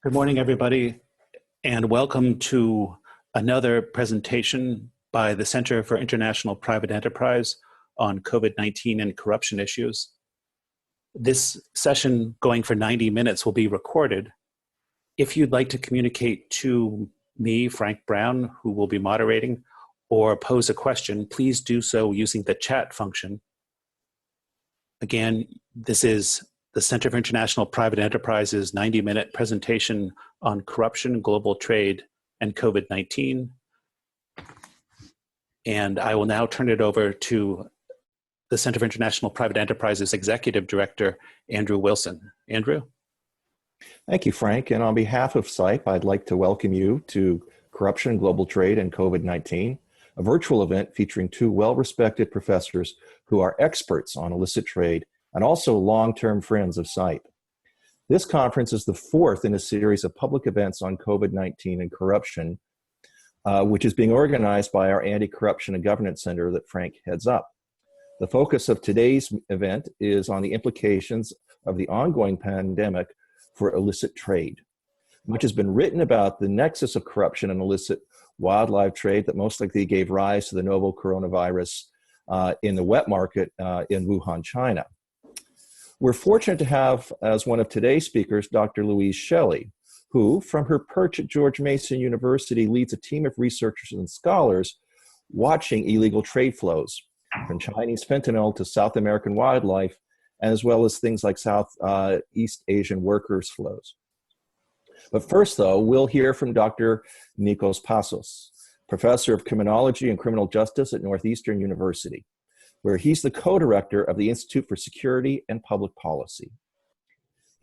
Good morning, everybody, and welcome to another presentation by the Center for International Private Enterprise on COVID-19 and corruption issues. This session, going for 90 minutes, will be recorded. If you'd like to communicate to me, Frank Brown, who will be moderating, or pose a question, please do so using the chat function. Again, this is the Center for International Private Enterprise's 90-minute presentation on corruption, global trade, and COVID-19. And I will now turn it over to the Center for International Private Enterprise's Executive Director, Andrew Wilson. Andrew? Thank you, Frank. And on behalf of CIPE, I'd like to welcome you to Corruption, Global Trade, and COVID-19, a virtual event featuring two well-respected professors who are experts on illicit trade and also long-term friends of CIPE. This conference is the fourth in a series of public events on COVID-19 and corruption, which is being organized by our Anti-Corruption and Governance Center that Frank heads up. The focus of today's event is on the implications of the ongoing pandemic for illicit trade. Much has been written about the nexus of corruption and illicit wildlife trade that most likely gave rise to the novel coronavirus in the wet market in Wuhan, China. We're fortunate to have as one of today's speakers, Dr. Louise Shelley, who from her perch at George Mason University leads a team of researchers and scholars watching illegal trade flows from Chinese fentanyl to South American wildlife, as well as things like Southeast Asian workers flows. But first though, we'll hear from Dr. Nikos Passas, professor of criminology and criminal justice at Northeastern University, where he's the co-director of the Institute for Security and Public Policy.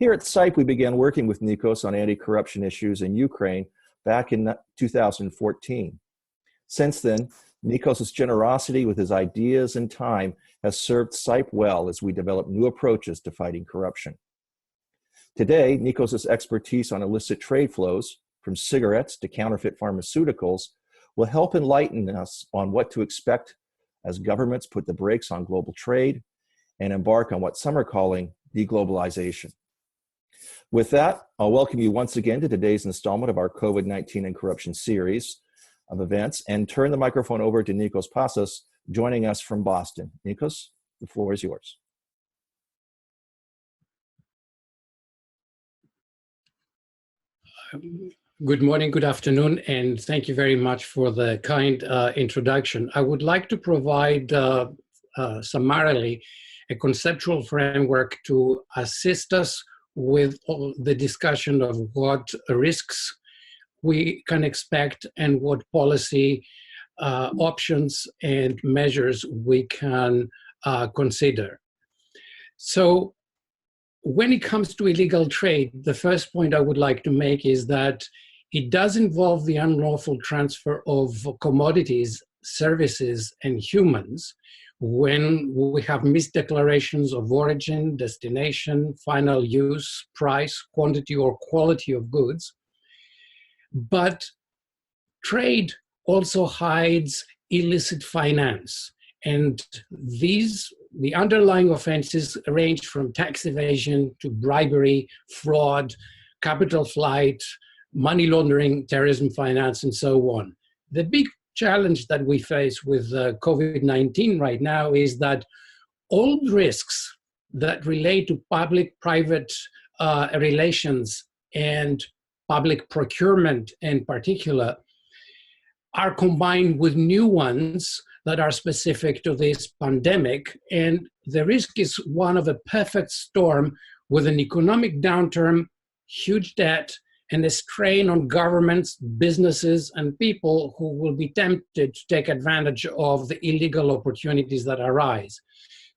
Here at CIPE, we began working with Nikos on anti-corruption issues in Ukraine back in 2014. Since then, Nikos' generosity with his ideas and time has served CIPE well as we develop new approaches to fighting corruption. Today, Nikos' expertise on illicit trade flows, from cigarettes to counterfeit pharmaceuticals, will help enlighten us on what to expect as governments put the brakes on global trade and embark on what some are calling deglobalization. With that, I'll welcome you once again to today's installment of our COVID-19 and corruption series of events and turn the microphone over to Nikos Passas, joining us from Boston. Nikos, the floor is yours. Good morning, good afternoon, and thank you very much for the kind introduction. I would like to provide summarily a conceptual framework to assist us with the discussion of what risks we can expect and what policy options and measures we can consider. So when it comes to illegal trade, the first point I would like to make is that it does involve the unlawful transfer of commodities, services, and humans when we have misdeclarations of origin, destination, final use, price, quantity, or quality of goods. But trade also hides illicit finance. And the underlying offenses range from tax evasion to bribery, fraud, capital flight, money laundering, terrorism finance, and so on. The big challenge that we face with COVID-19 right now is that all risks that relate to public-private relations and public procurement in particular are combined with new ones that are specific to this pandemic. And the risk is one of a perfect storm with an economic downturn, huge debt, and a strain on governments, businesses, and people who will be tempted to take advantage of the illegal opportunities that arise.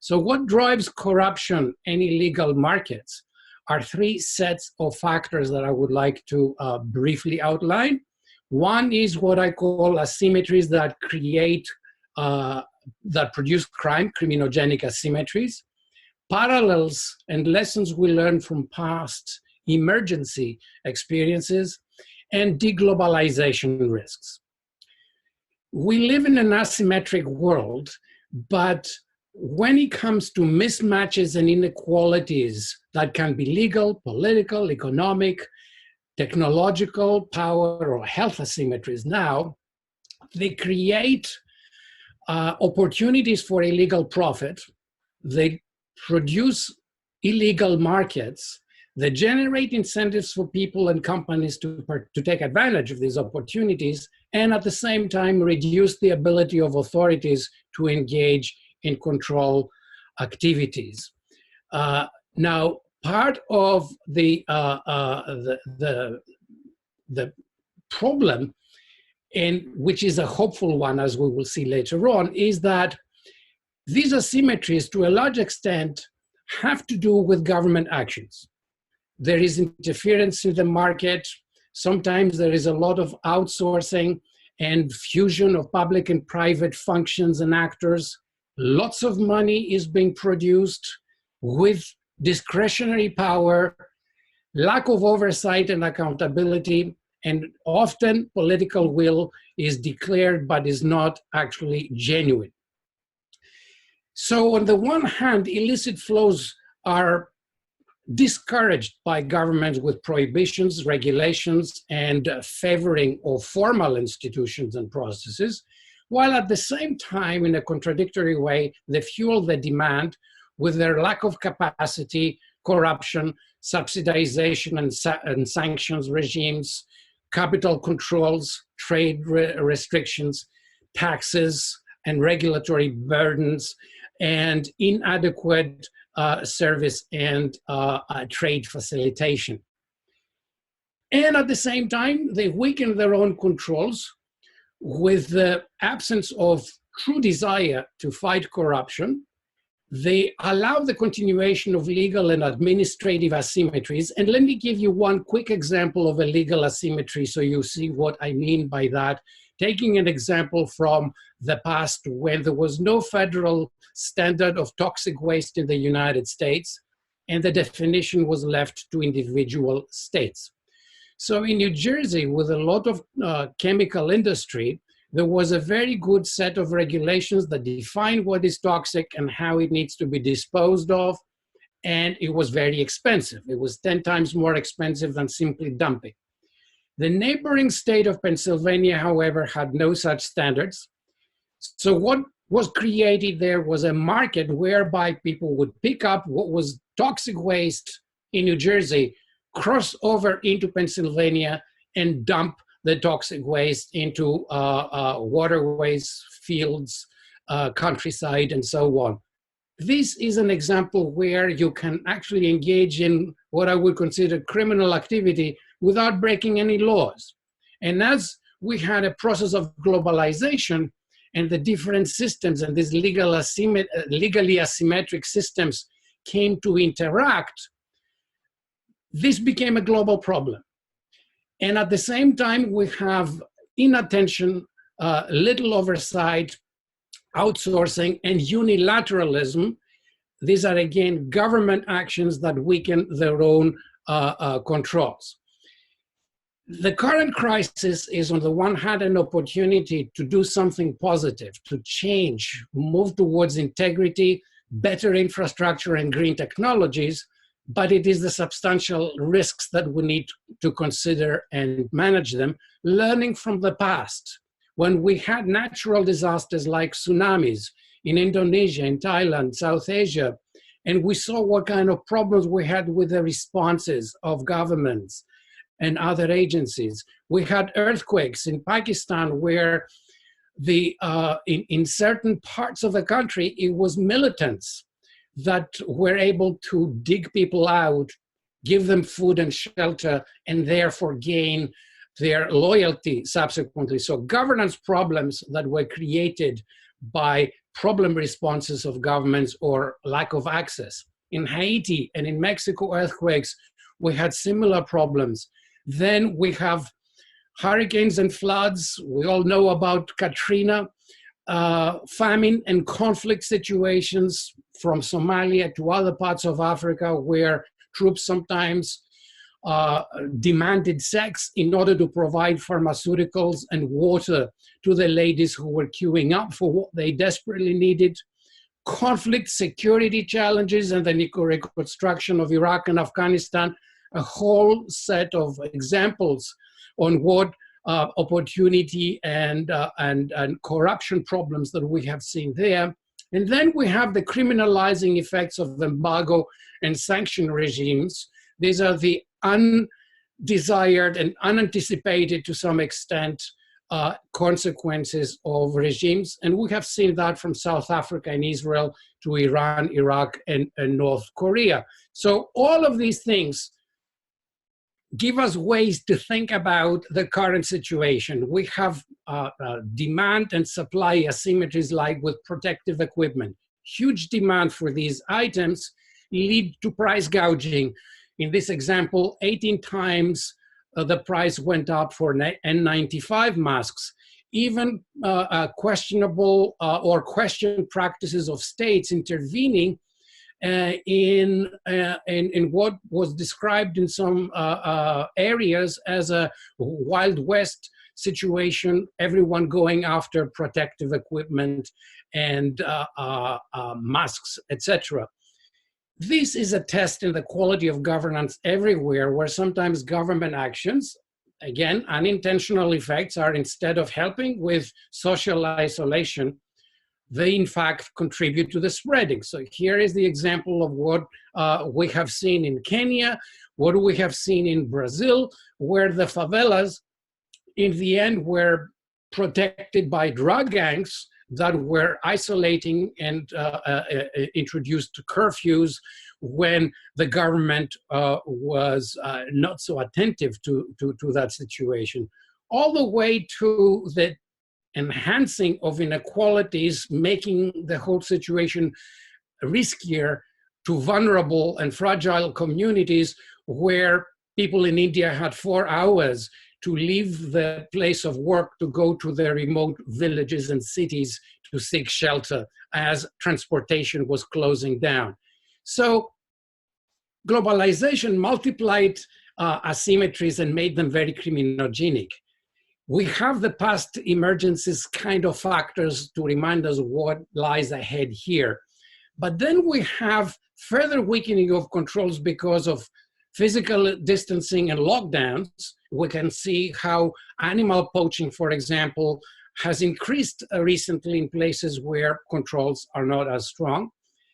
So what drives corruption and illegal markets are three sets of factors that I would like to briefly outline. One is what I call asymmetries that that produce crime, criminogenic asymmetries, parallels and lessons we learn from past emergency experiences, and deglobalization risks. We live in an asymmetric world, but when it comes to mismatches and inequalities that can be legal, political, economic, technological power or health asymmetries now, they create opportunities for illegal profit. They produce illegal markets. They generate incentives for people and companies to take advantage of these opportunities, and at the same time reduce the ability of authorities to engage in control activities. Now, part of the problem, and which is a hopeful one, as we will see later on, is that these asymmetries, to a large extent, have to do with government actions. There is interference in the market. Sometimes there is a lot of outsourcing and fusion of public and private functions and actors. Lots of money is being produced with discretionary power, lack of oversight and accountability, and often political will is declared but is not actually genuine. So on the one hand, illicit flows are discouraged by governments with prohibitions, regulations, and favoring of formal institutions and processes, while at the same time, in a contradictory way, they fuel the demand with their lack of capacity, corruption, subsidization and sanctions regimes, capital controls, trade restrictions, taxes and regulatory burdens, and inadequate service and trade facilitation. And at the same time, they weaken their own controls with the absence of true desire to fight corruption. They allow the continuation of legal and administrative asymmetries. And let me give you one quick example of a legal asymmetry so you see what I mean by that. Taking an example from the past when there was no federal standard of toxic waste in the United States, and the definition was left to individual states. So in New Jersey, with a lot of chemical industry, there was a very good set of regulations that define what is toxic and how it needs to be disposed of, and it was very expensive. It was 10 times more expensive than simply dumping. The neighboring state of Pennsylvania, however, had no such standards. So what was created there was a market whereby people would pick up what was toxic waste in New Jersey, cross over into Pennsylvania, and dump the toxic waste into waterways, fields, countryside, and so on. This is an example where you can actually engage in what I would consider criminal activity without breaking any laws. And as we had a process of globalization and the different systems and these legally asymmetric systems came to interact, this became a global problem. And at the same time, we have inattention, little oversight, outsourcing, and unilateralism. These are, again, government actions that weaken their own controls. The current crisis is, on the one hand, an opportunity to do something positive, to change, move towards integrity, better infrastructure, and green technologies, but it is the substantial risks that we need to consider and manage them, learning from the past. When we had natural disasters like tsunamis in Indonesia, in Thailand, South Asia, and we saw what kind of problems we had with the responses of governments and other agencies. We had earthquakes in Pakistan where in certain parts of the country, it was militants that were able to dig people out, give them food and shelter, and therefore gain their loyalty subsequently. So governance problems that were created by problem responses of governments or lack of access. In Haiti and in Mexico earthquakes, we had similar problems. Then we have hurricanes and floods. We all know about Katrina, famine and conflict situations from Somalia to other parts of Africa where troops sometimes demanded sex in order to provide pharmaceuticals and water to the ladies who were queuing up for what they desperately needed. Conflict, security challenges, and the reconstruction of Iraq and Afghanistan a whole set of examples on what opportunity and corruption problems that we have seen there. And then we have the criminalizing effects of embargo and sanction regimes. These are the undesired and unanticipated, to some extent, consequences of regimes. And we have seen that from South Africa and Israel to Iran, Iraq, and North Korea. So all of these things give us ways to think about the current situation. We have demand and supply asymmetries, like with protective equipment. Huge demand for these items lead to price gouging. In this example, 18 times the price went up for N95 masks. Even questionable or questioned practices of states intervening in what was described in some areas as a Wild West situation, everyone going after protective equipment and masks, etc. This is a test in the quality of governance everywhere, where sometimes government actions, again, unintentional effects, are, instead of helping with social isolation, they in fact contribute to the spreading. So here is the example of what we have seen in Kenya, what we have seen in Brazil, where the favelas in the end were protected by drug gangs that were isolating and introduced curfews when the government was not so attentive to that situation, all the way to the enhancing of inequalities, making the whole situation riskier to vulnerable and fragile communities, where people in India had 4 hours to leave the place of work to go to their remote villages and cities to seek shelter as transportation was closing down. So globalization multiplied asymmetries and made them very criminogenic. We have the past emergencies kind of factors to remind us what lies ahead here. But then we have further weakening of controls because of physical distancing and lockdowns. We can see how animal poaching, for example, has increased recently in places where controls are not as strong.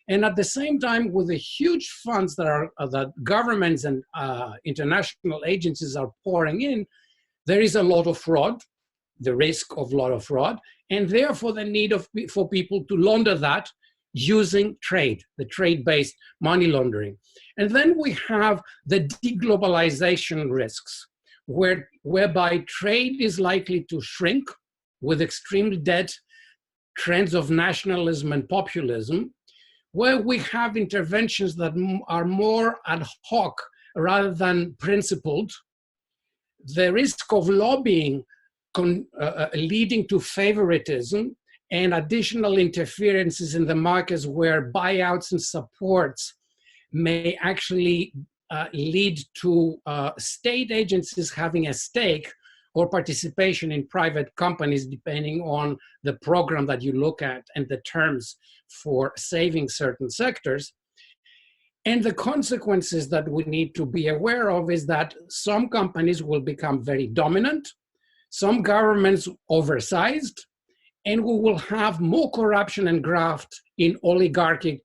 And at the same time, with the huge funds that governments and international agencies are pouring in, there is a lot of fraud, the risk of a lot of fraud, and therefore the need for people to launder that using trade, the trade-based money laundering. And then we have the deglobalization risks, whereby trade is likely to shrink with extreme debt, trends of nationalism and populism, where we have interventions that are more ad hoc rather than principled. The risk of lobbying leading to favoritism and additional interferences in the markets, where buyouts and supports may actually lead to state agencies having a stake or participation in private companies, depending on the program that you look at and the terms for saving certain sectors. And the consequences that we need to be aware of is that some companies will become very dominant, some governments oversized, and we will have more corruption and graft in oligarchic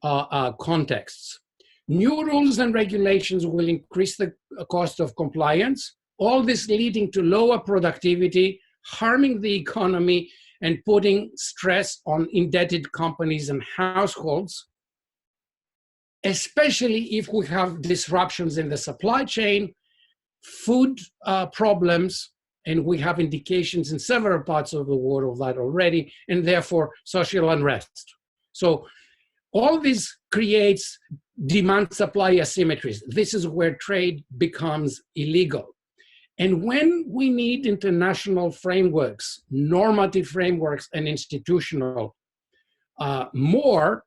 contexts. New rules and regulations will increase the cost of compliance, all this leading to lower productivity, harming the economy, and putting stress on indebted companies and households, especially if we have disruptions in the supply chain, food problems, and we have indications in several parts of the world of that already, and therefore social unrest. So all this creates demand-supply asymmetries. This is where trade becomes illegal. And when we need international frameworks, normative frameworks, and institutional more,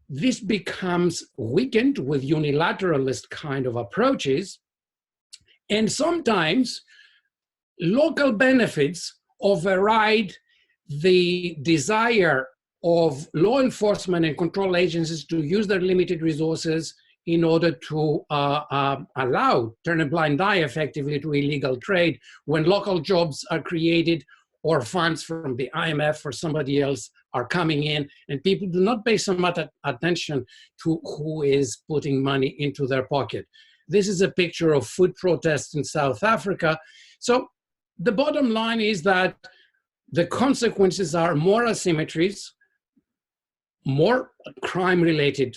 this becomes weakened with unilateralist kind of approaches. And sometimes local benefits override the desire of law enforcement and control agencies to use their limited resources in order to turn a blind eye effectively to illegal trade when local jobs are created or funds from the IMF or somebody else are coming in, and people do not pay so much attention to who is putting money into their pocket. This is a picture of food protests in South Africa. So the bottom line is that the consequences are more asymmetries, more crime-related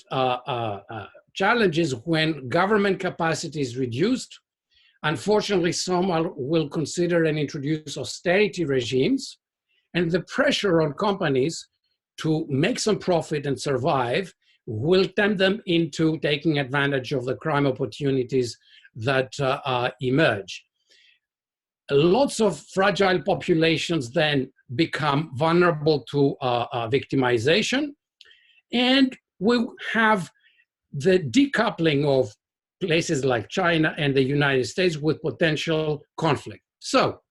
challenges when government capacity is reduced. Unfortunately, some will consider and introduce austerity regimes, and the pressure on companies to make some profit and survive will tempt them into taking advantage of the crime opportunities that emerge. Lots of fragile populations then become vulnerable to victimization, and we have the decoupling of places like China and the United States with potential conflict. So,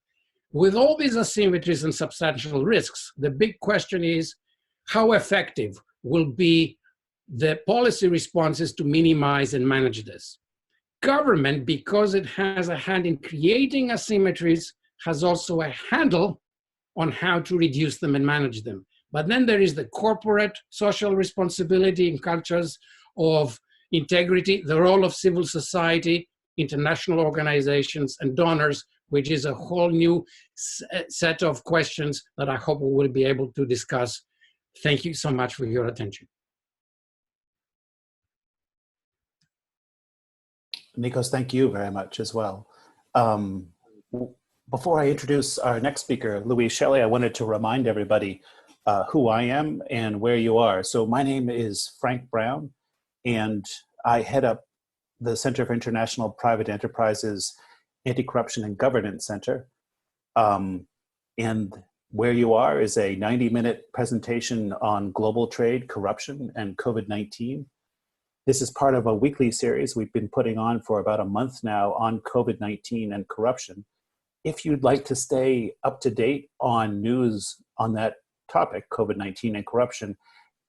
with all these asymmetries and substantial risks, the big question is how effective will be the policy responses to minimize and manage this. Government, because it has a hand in creating asymmetries, has also a handle on how to reduce them and manage them. But then there is the corporate social responsibility in cultures of integrity, the role of civil society, international organizations, and donors, which is a whole new set of questions that I hope we will be able to discuss. Thank you so much for your attention. Nikos, thank you very much as well. Before I introduce our next speaker, Louise Shelley, I wanted to remind everybody who I am and where you are. So my name is Frank Brown, and I head up the Center for International Private Enterprises Anti-Corruption and Governance Center. And where you are is a 90-minute presentation on global trade, corruption, and COVID-19. This is part of a weekly series we've been putting on for about a month now on COVID-19 and corruption. If you'd like to stay up to date on news on that topic, COVID-19 and corruption,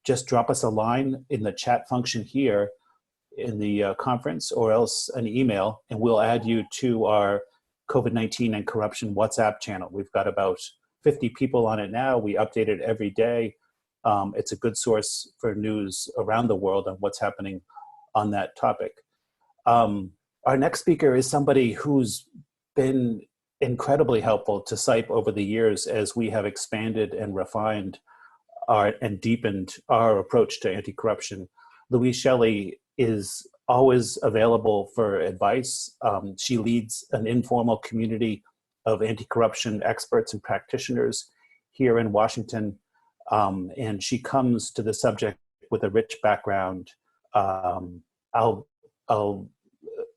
just drop us a line in the chat function here in the conference, or else an email, and we'll add you to our COVID-19 and corruption WhatsApp channel. We've got about 50 people on it now. We update it every day. It's a good source for news around the world on what's happening on that topic. Our next speaker is somebody who's been incredibly helpful to CIPE over the years as we have expanded and refined and deepened our approach to anti-corruption. Louise Shelley is always available for advice. She leads an informal community of anti-corruption experts and practitioners here in Washington. And she comes to the subject with a rich background. I'll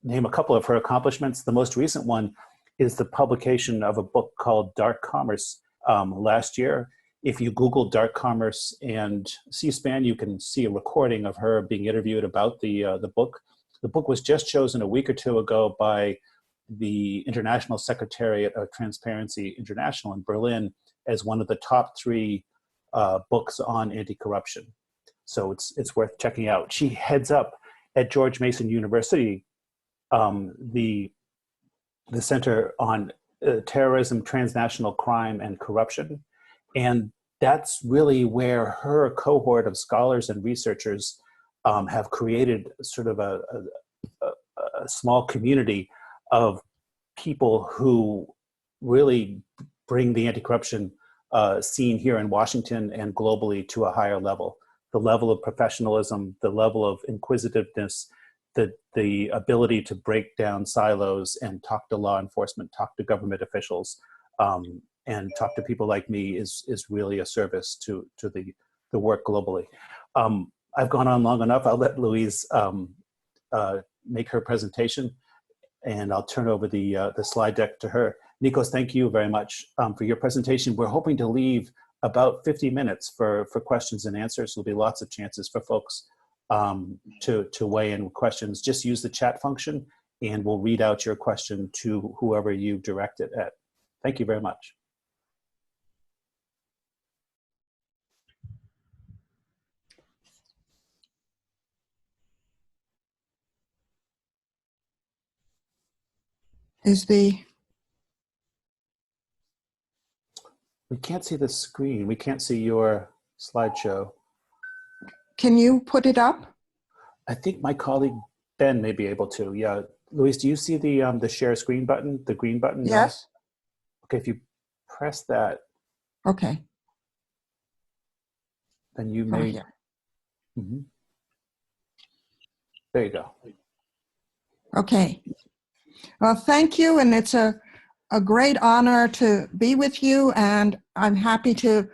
name a couple of her accomplishments. The most recent one is the publication of a book called Dark Commerce last year. If you Google Dark Commerce and C-SPAN, you can see a recording of her being interviewed about the book. The book was just chosen a week or two ago by the International Secretariat of Transparency International in Berlin as one of the top 3 books on anti-corruption. So it's worth checking out. She heads up at George Mason University the Center on Terrorism, Transnational Crime, and Corruption. And that's really where her cohort of scholars and researchers have created sort of a small community of people who really bring the anti-corruption scene here in Washington and globally to a higher level. The level of professionalism, the level of inquisitiveness, the ability to break down silos and talk to law enforcement, talk to government officials, and talk to people like me is really a service to the work globally. I've gone on long enough. I'll let Louise make her presentation, and I'll turn over the slide deck to her. Nikos, thank you very much for your presentation. We're hoping to leave about 50 minutes for questions and answers. There'll be lots of chances for folks to weigh in with questions. Just use the chat function, and we'll read out your question to whoever you direct it at. Thank you very much. Is the, We can't see the screen. We can't see your slideshow. can you put it up? I think my colleague Ben may be able to. Yeah, Louise, do you see the share screen button, the green button? No? Yes? Okay, if you press that, Okay. then you Oh, may. here. Mhm. There you go. Okay. Well, thank you, and it's a great honor to be with you, and I'm happy to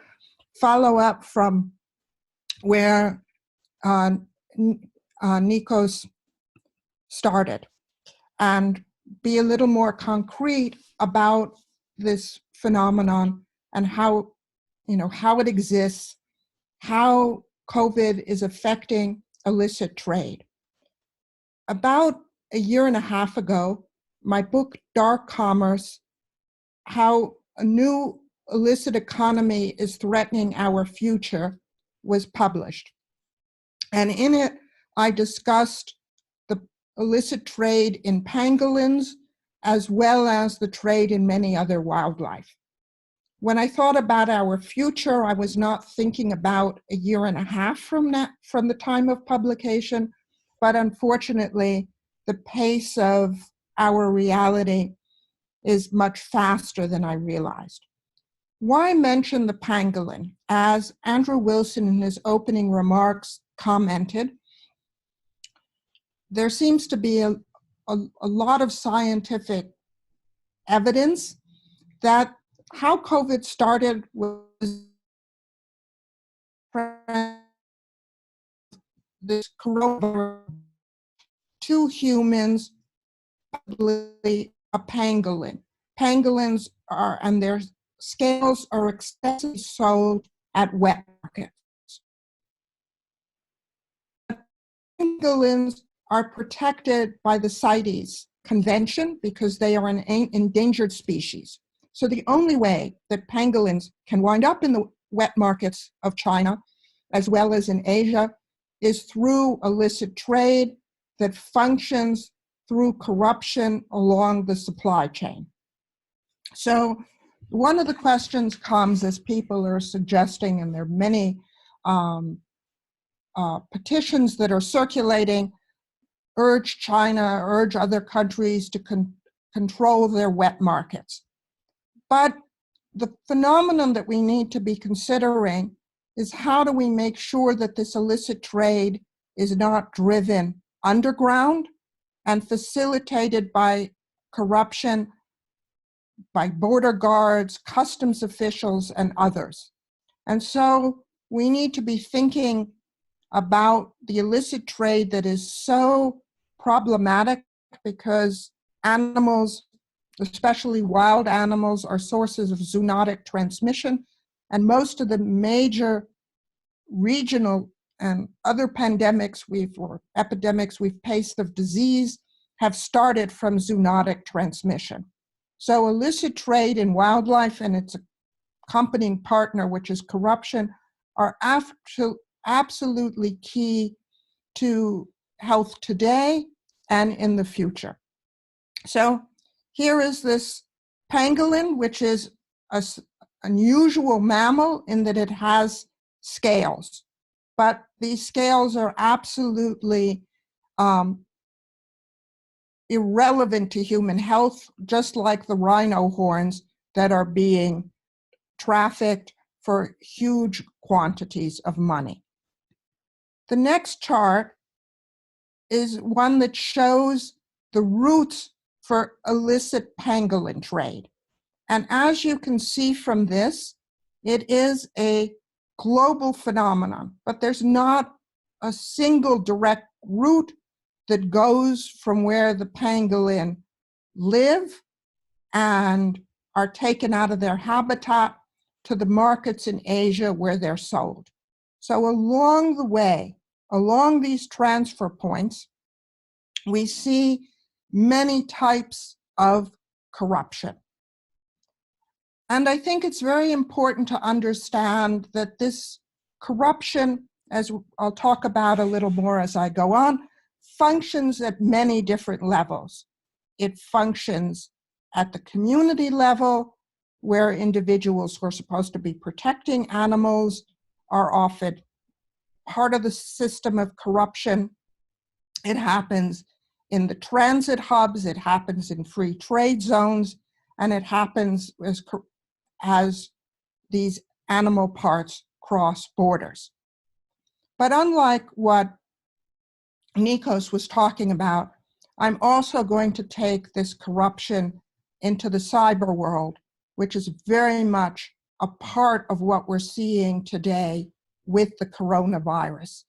follow up from where Nikos started and be a little more concrete about this phenomenon and how, how it exists, how COVID is affecting illicit trade. About a year and a half ago, my book, Dark Commerce, How a New Illicit Economy is Threatening Our Future, was published. And in it, I discussed the illicit trade in pangolins, as well as the trade in many other wildlife. When I thought about our future, I was not thinking about a year and a half from the time of publication, but unfortunately, the pace of our reality is much faster than I realized. Why mention the pangolin? As Andrew Wilson in his opening remarks commented, there seems to be a lot of scientific evidence that how COVID started was this coronavirus to humans, probably a pangolin. Pangolins are, and their scales are extensively sold at wet markets. Pangolins are protected by the CITES Convention because they are an endangered species. So the only way that pangolins can wind up in the wet markets of China, as well as in Asia, is through illicit trade that functions through corruption along the supply chain. So one of the questions comes, as people are suggesting, and there are many petitions that are circulating, urge China, urge other countries to control their wet markets. But the phenomenon that we need to be considering is how do we make sure that this illicit trade is not driven underground and facilitated by corruption, by border guards, customs officials, and others. And so we need to be thinking about the illicit trade that is so problematic because animals, especially wild animals, are sources of zoonotic transmission. And most of the major regional and other pandemics or epidemics we've faced of disease have started from zoonotic transmission. So illicit trade in wildlife and its accompanying partner, which is corruption, are absolutely key to health today and in the future. So here is this pangolin, which is an unusual mammal in that it has scales, but these scales are absolutely irrelevant to human health, just like the rhino horns that are being trafficked for huge quantities of money. The next chart is one that shows the roots for illicit pangolin trade. And as you can see from this, it is a global phenomenon, but there's not a single direct route that goes from where the pangolin live and are taken out of their habitat to the markets in Asia where they're sold. So along the way, along these transfer points, we see many types of corruption. And I think it's very important to understand that this corruption, as I'll talk about a little more as I go on, functions at many different levels. It functions at the community level, where individuals who are supposed to be protecting animals are often part of the system of corruption. It happens in the transit hubs, it happens in free trade zones, and it happens as these animal parts cross borders. But unlike what Nikos was talking about, I'm also going to take this corruption into the cyber world, which is very much a part of what we're seeing today with the coronavirus.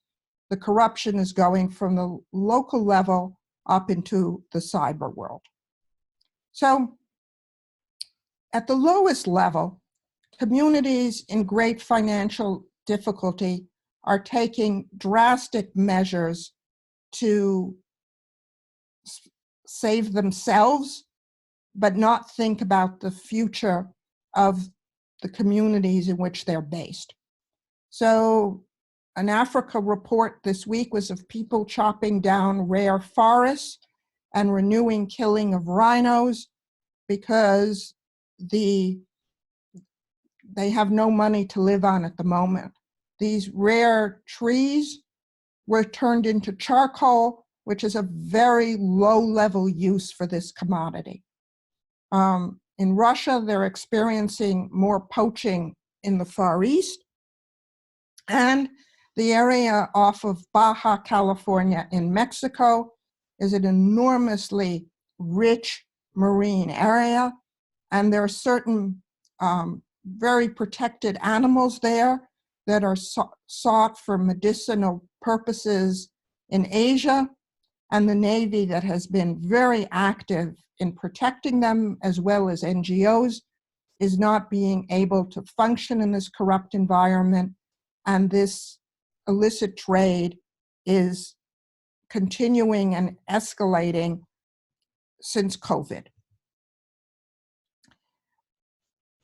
The corruption is going from the local level up into the cyber world. So at the lowest level, communities in great financial difficulty are taking drastic measures to save themselves, but not think about the future of the communities in which they're based. So an Africa report this week was of people chopping down rare forests and renewing killing of rhinos because they have no money to live on at the moment. These rare trees were turned into charcoal, which is a very low-level use for this commodity. In Russia, they're experiencing more poaching in the Far East, and the area off of Baja California in Mexico is an enormously rich marine area, and there are certain very protected animals there that are sought for medicinal purposes in Asia, and the Navy that has been very active in protecting them, as well as NGOs, is not being able to function in this corrupt environment, and this illicit trade is continuing and escalating since COVID.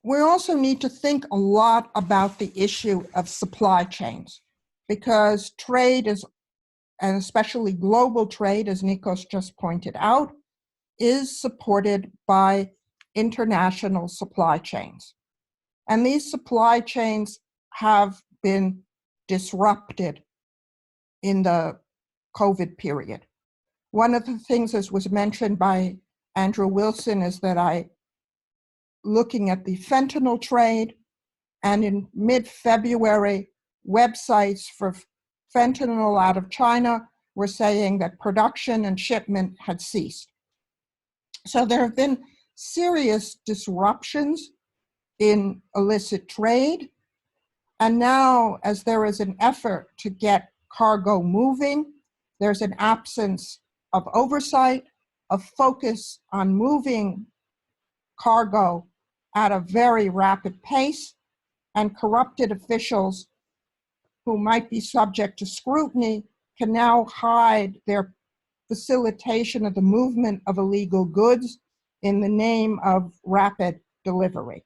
We also need to think a lot about the issue of supply chains, because trade is, and especially global trade, as Nikos just pointed out, is supported by international supply chains. And these supply chains have been disrupted in the COVID period. One of the things, as was mentioned by Andrew Wilson, is that looking at the fentanyl trade, and in mid-February, websites for fentanyl out of China were saying that production and shipment had ceased. So there have been serious disruptions in illicit trade. And now, as there is an effort to get cargo moving, there's an absence of oversight, of focus on moving cargo at a very rapid pace, and corrupted officials who might be subject to scrutiny can now hide their facilitation of the movement of illegal goods in the name of rapid delivery.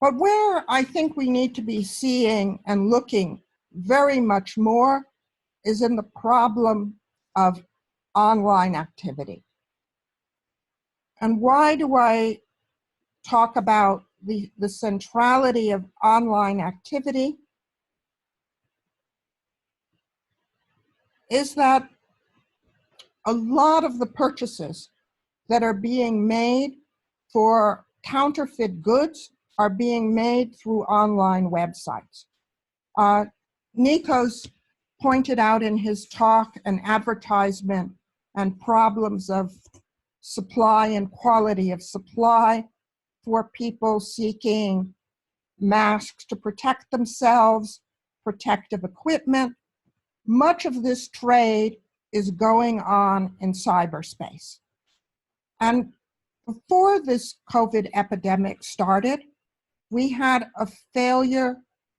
But where I think we need to be seeing and looking very much more is in the problem of online activity. And why do I talk about the centrality of online activity? Is that a lot of the purchases that are being made for counterfeit goods are being made through online websites. Nikos pointed out in his talk an advertisement and problems of supply and quality of supply for people seeking masks to protect themselves, protective equipment. Much of this trade is going on in cyberspace. And before this COVID epidemic started, we had a failure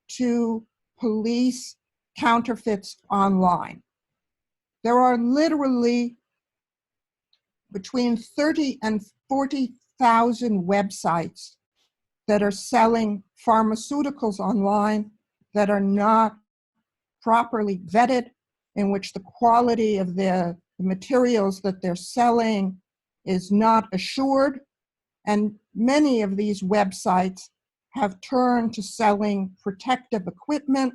to police counterfeits online. There are literally between 30 and 40,000 websites that are selling pharmaceuticals online that are not properly vetted, in which the quality of the materials that they're selling is not assured, and many of these websites have turned to selling protective equipment,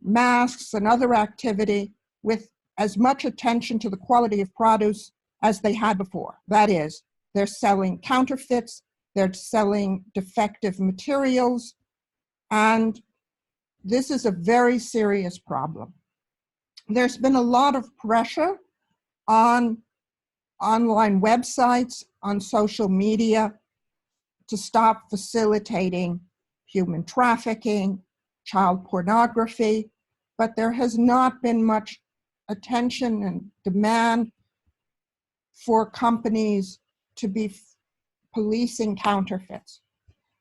masks, and other activity with as much attention to the quality of produce as they had before. That is, they're selling counterfeits, they're selling defective materials, and this is a very serious problem. There's been a lot of pressure on online websites, on social media, to stop facilitating human trafficking, child pornography, but there has not been much attention and demand for companies to be policing counterfeits.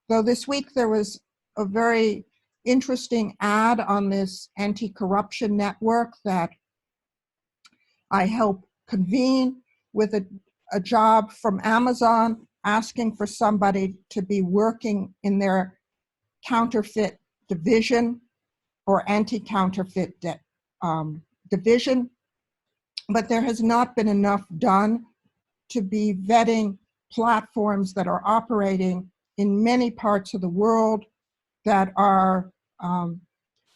Though this week there was a very interesting ad on this anti-corruption network that I helped convene with a job from Amazon asking for somebody to be working in their counterfeit division or anti-counterfeit division, but there has not been enough done to be vetting platforms that are operating in many parts of the world that are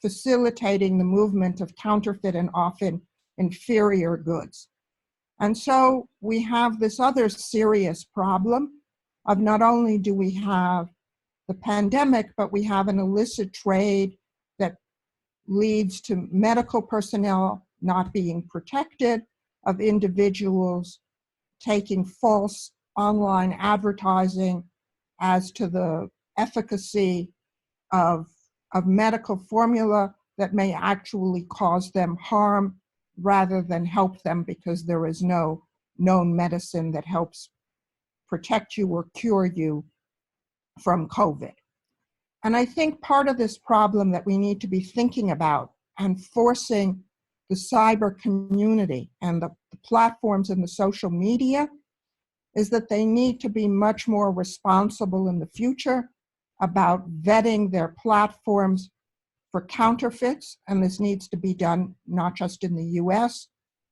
facilitating the movement of counterfeit and often inferior goods. And so we have this other serious problem of not only do we have the pandemic, but we have an illicit trade that leads to medical personnel not being protected, of individuals taking false online advertising as to the efficacy of medical formula that may actually cause them harm rather than help them, because there is no known medicine that helps protect you or cure you from COVID. And I think part of this problem that we need to be thinking about and forcing the cyber community and the platforms and the social media is that they need to be much more responsible in the future about vetting their platforms for counterfeits, and this needs to be done not just in the US,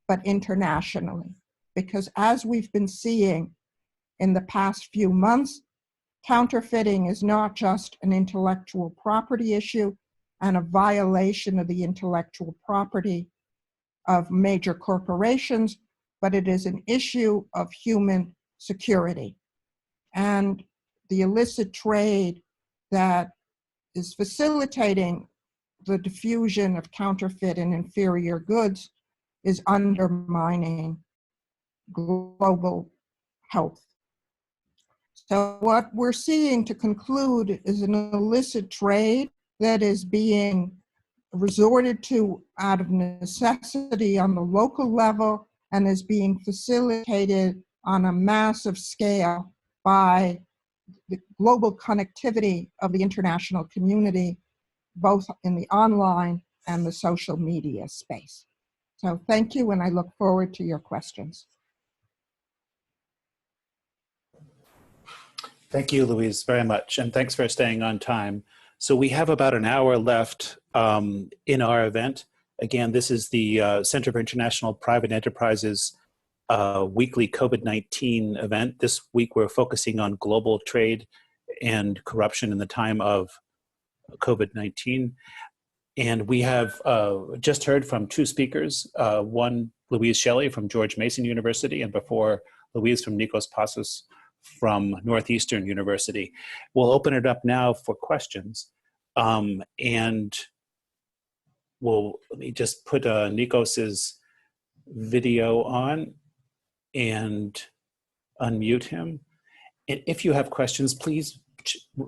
but internationally. Because as we've been seeing in the past few months, counterfeiting is not just an intellectual property issue and a violation of the intellectual property of major corporations, but it is an issue of human security. And the illicit trade that is facilitating the diffusion of counterfeit and inferior goods is undermining global health. So what we're seeing, to conclude, is an illicit trade that is being resorted to out of necessity on the local level and is being facilitated on a massive scale by the global connectivity of the international community, both in the online and the social media space. So thank you, and I look forward to your questions. Thank you, Louise, very much. And thanks for staying on time. So we have about an hour left in our event. Again, this is the Center for International Private Enterprises weekly COVID-19 event. This week we're focusing on global trade and corruption in the time of COVID-19. And we have just heard from two speakers, one, Louise Shelley from George Mason University, and before Louise from Nikos Passas from Northeastern University. We'll open it up now for questions. And let me just put Nikos's video on and unmute him. And if you have questions, please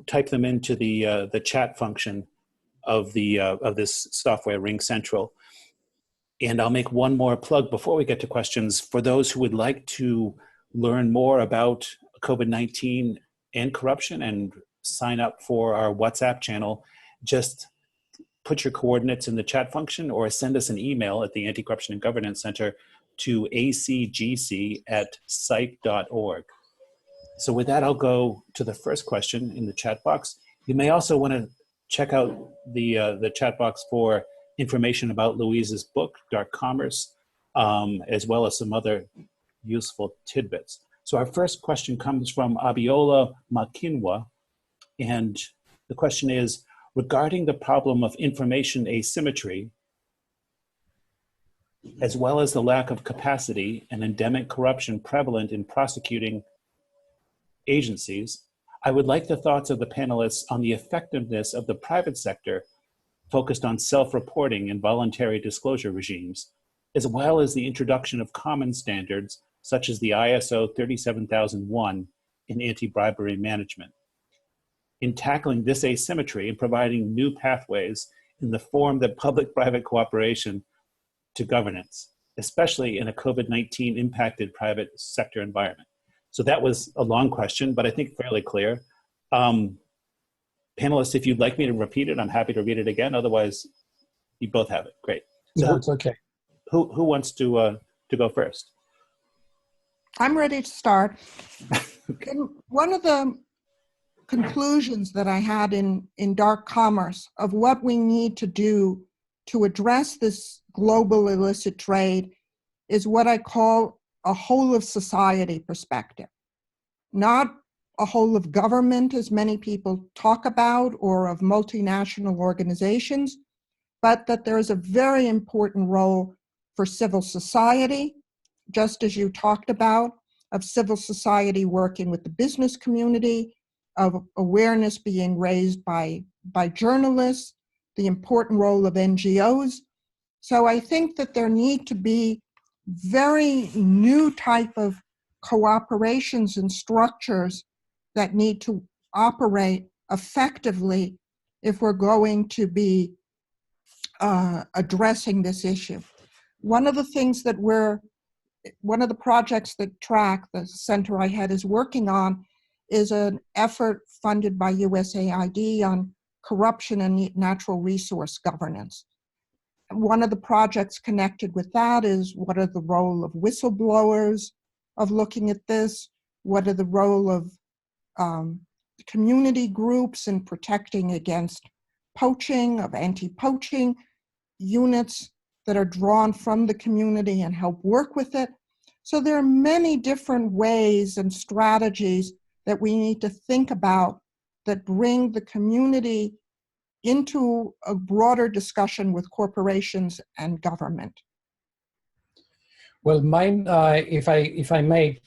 type them into the chat function of this software, Ring Central. And I'll make one more plug before we get to questions. For those who would like to learn more about COVID-19 and corruption and sign up for our WhatsApp channel, just put your coordinates in the chat function or send us an email at the Anti-Corruption and Governance Center to acgc@cipe.org. So with that, I'll go to the first question in the chat box. You may also want to check out the chat box for information about Louise's book, Dark Commerce, as well as some other useful tidbits. So our first question comes from Abiola Makinwa, and the question is, regarding the problem of information asymmetry, as well as the lack of capacity and endemic corruption prevalent in prosecuting agencies, I would like the thoughts of the panelists on the effectiveness of the private sector focused on self-reporting and voluntary disclosure regimes, as well as the introduction of common standards such as the ISO 37001 in anti-bribery management. In tackling this asymmetry and providing new pathways in the form that public-private cooperation to governance, especially in a COVID-19 impacted private sector environment. So that was a long question, but I think fairly clear. Panelists, if you'd like me to repeat it, I'm happy to read it again. Otherwise, you both have it. Great. So No, it's okay. Who wants to go first? I'm ready to start. Okay. And one of the conclusions that I had in Dark Commerce of what we need to do to address this global illicit trade is what I call a whole of society perspective. Not a whole of government, as many people talk about, or of multinational organizations, but that there is a very important role for civil society, just as you talked about, of civil society working with the business community, of awareness being raised by journalists, the important role of NGOs. So I think that there need to be very new type of cooperations and structures that need to operate effectively if we're going to be addressing this issue. One of the things that one of the projects that TRAC, the center I had, is working on is an effort funded by USAID on corruption and natural resource governance. One of the projects connected with that is what are the role of whistleblowers of looking at this? What are the role of community groups in protecting against poaching, of anti-poaching units that are drawn from the community and help work with it? So there are many different ways and strategies that we need to think about that bring the community into a broader discussion with corporations and government. Well, mine, if I may,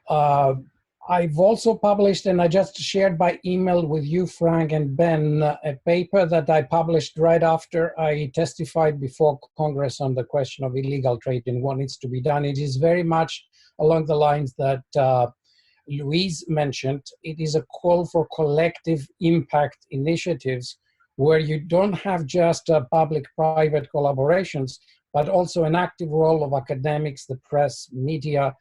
I've also published, and I just shared by email with you, Frank and Ben, a paper that I published right after I testified before Congress on the question of illegal trade and what needs to be done. It is very much along the lines that Louise mentioned. It is a call for collective impact initiatives where you don't have just public-private collaborations, but also an active role of academics, the press, media,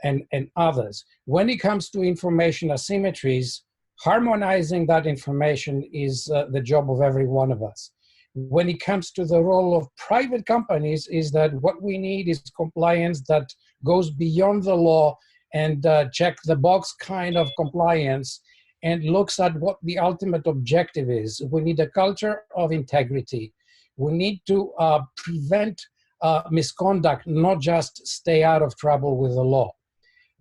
and others. When it comes to information asymmetries, harmonizing that information is the job of every one of us. When it comes to the role of private companies, is that what we need is compliance that goes beyond the law and check the box kind of compliance and looks at what the ultimate objective is. We need a culture of integrity. We need to prevent misconduct, not just stay out of trouble with the law.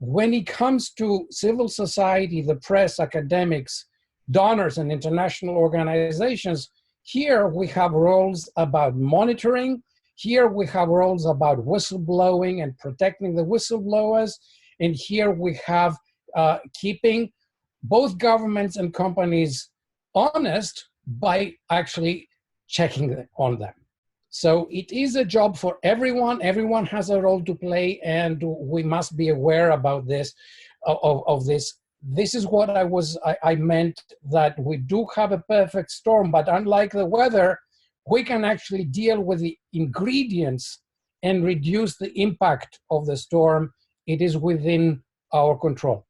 When it comes to civil society, the press, academics, donors, and international organizations, here we have roles about monitoring. Here we have roles about whistleblowing and protecting the whistleblowers. And here we have keeping both governments and companies honest by actually checking on them. So it is a job for everyone. Everyone has a role to play, and we must be aware about this, of this. This is what I meant, that we do have a perfect storm, but unlike the weather, we can actually deal with the ingredients and reduce the impact of the storm. It is within our control.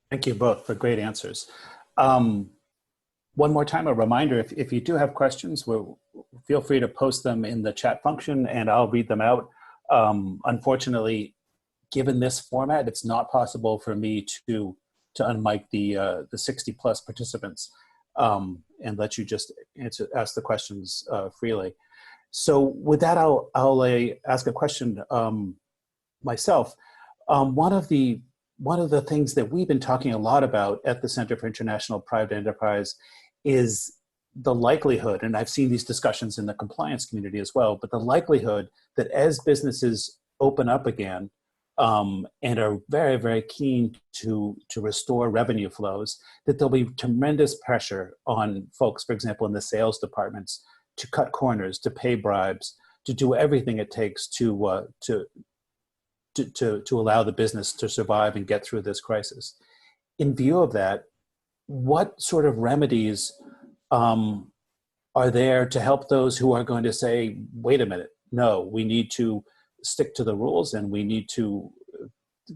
Thank you both for great answers. One more time, a reminder, if you do have questions, feel free to post them in the chat function and I'll read them out. Unfortunately, given this format, it's not possible for me to unmic the 60 plus participants and let you just ask the questions freely. So with that, I'll ask a question. myself, one of the things that we've been talking a lot about at the Center for International Private Enterprise is the likelihood, and I've seen these discussions in the compliance community as well, but the likelihood that as businesses open up again and are very, very keen to restore revenue flows, that there'll be tremendous pressure on folks, for example, in the sales departments, to cut corners, to pay bribes, to do everything it takes to allow the business to survive and get through this crisis. In view of that, what sort of remedies are there to help those who are going to say, wait a minute, no, we need to stick to the rules and we need to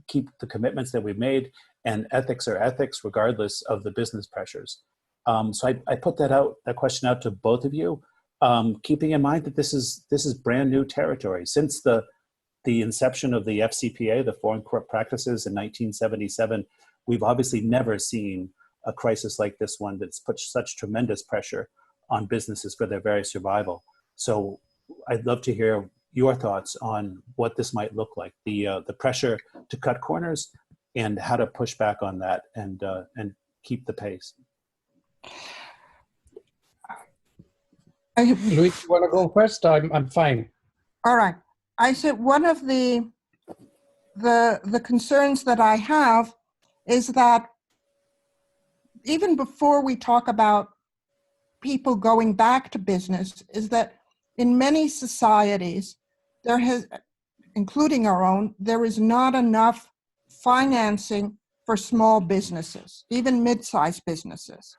keep the commitments that we've made, and ethics are ethics regardless of the business pressures. So I put that question out to both of you, keeping in mind that this is brand new territory. Since the inception of the FCPA, the Foreign Corrupt Practices in 1977, we've obviously never seen a crisis like this one that's put such tremendous pressure on businesses for their very survival. So I'd love to hear your thoughts on what this might look like, the pressure to cut corners and how to push back on that and keep the pace. Louise, you want to go first? I'm fine. All right. I said one of the concerns that I have is that even before we talk about people going back to business, is that in many societies, there has, including our own, there is not enough financing for small businesses, even mid-sized businesses.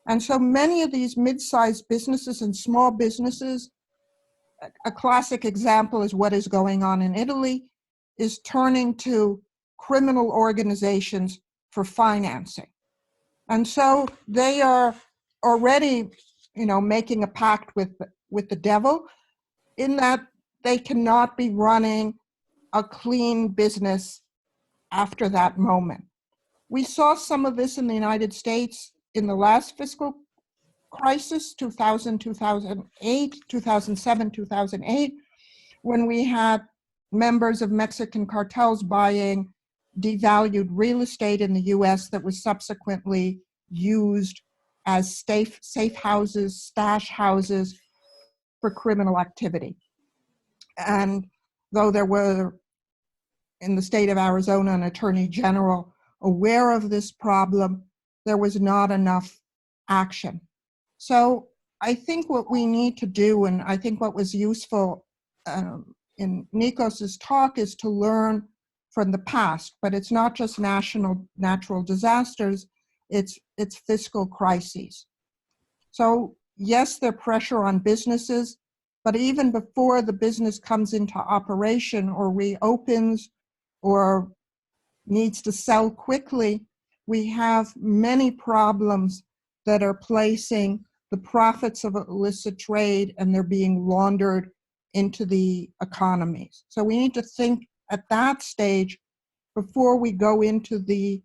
And so many of these mid-sized businesses and small businesses, a classic example is what is going on in Italy, is turning to criminal organizations for financing. And so they are already, making a pact with the devil, in that they cannot be running a clean business after that moment. We saw some of this in the United States in the last fiscal crisis, 2000, 2008, 2007, 2008, when we had members of Mexican cartels buying devalued real estate in the US that was subsequently used as safe houses, stash houses for criminal activity. And though there were, in the state of Arizona, an attorney general aware of this problem, there was not enough action. So I think what we need to do, and I think what was useful in Nikos's talk, is to learn from the past, but it's not just natural disasters, it's fiscal crises. So yes, there's pressure on businesses, but even before the business comes into operation or reopens or needs to sell quickly, we have many problems that are placing the profits of illicit trade and they're being laundered into the economies. So we need to think at that stage before we go into the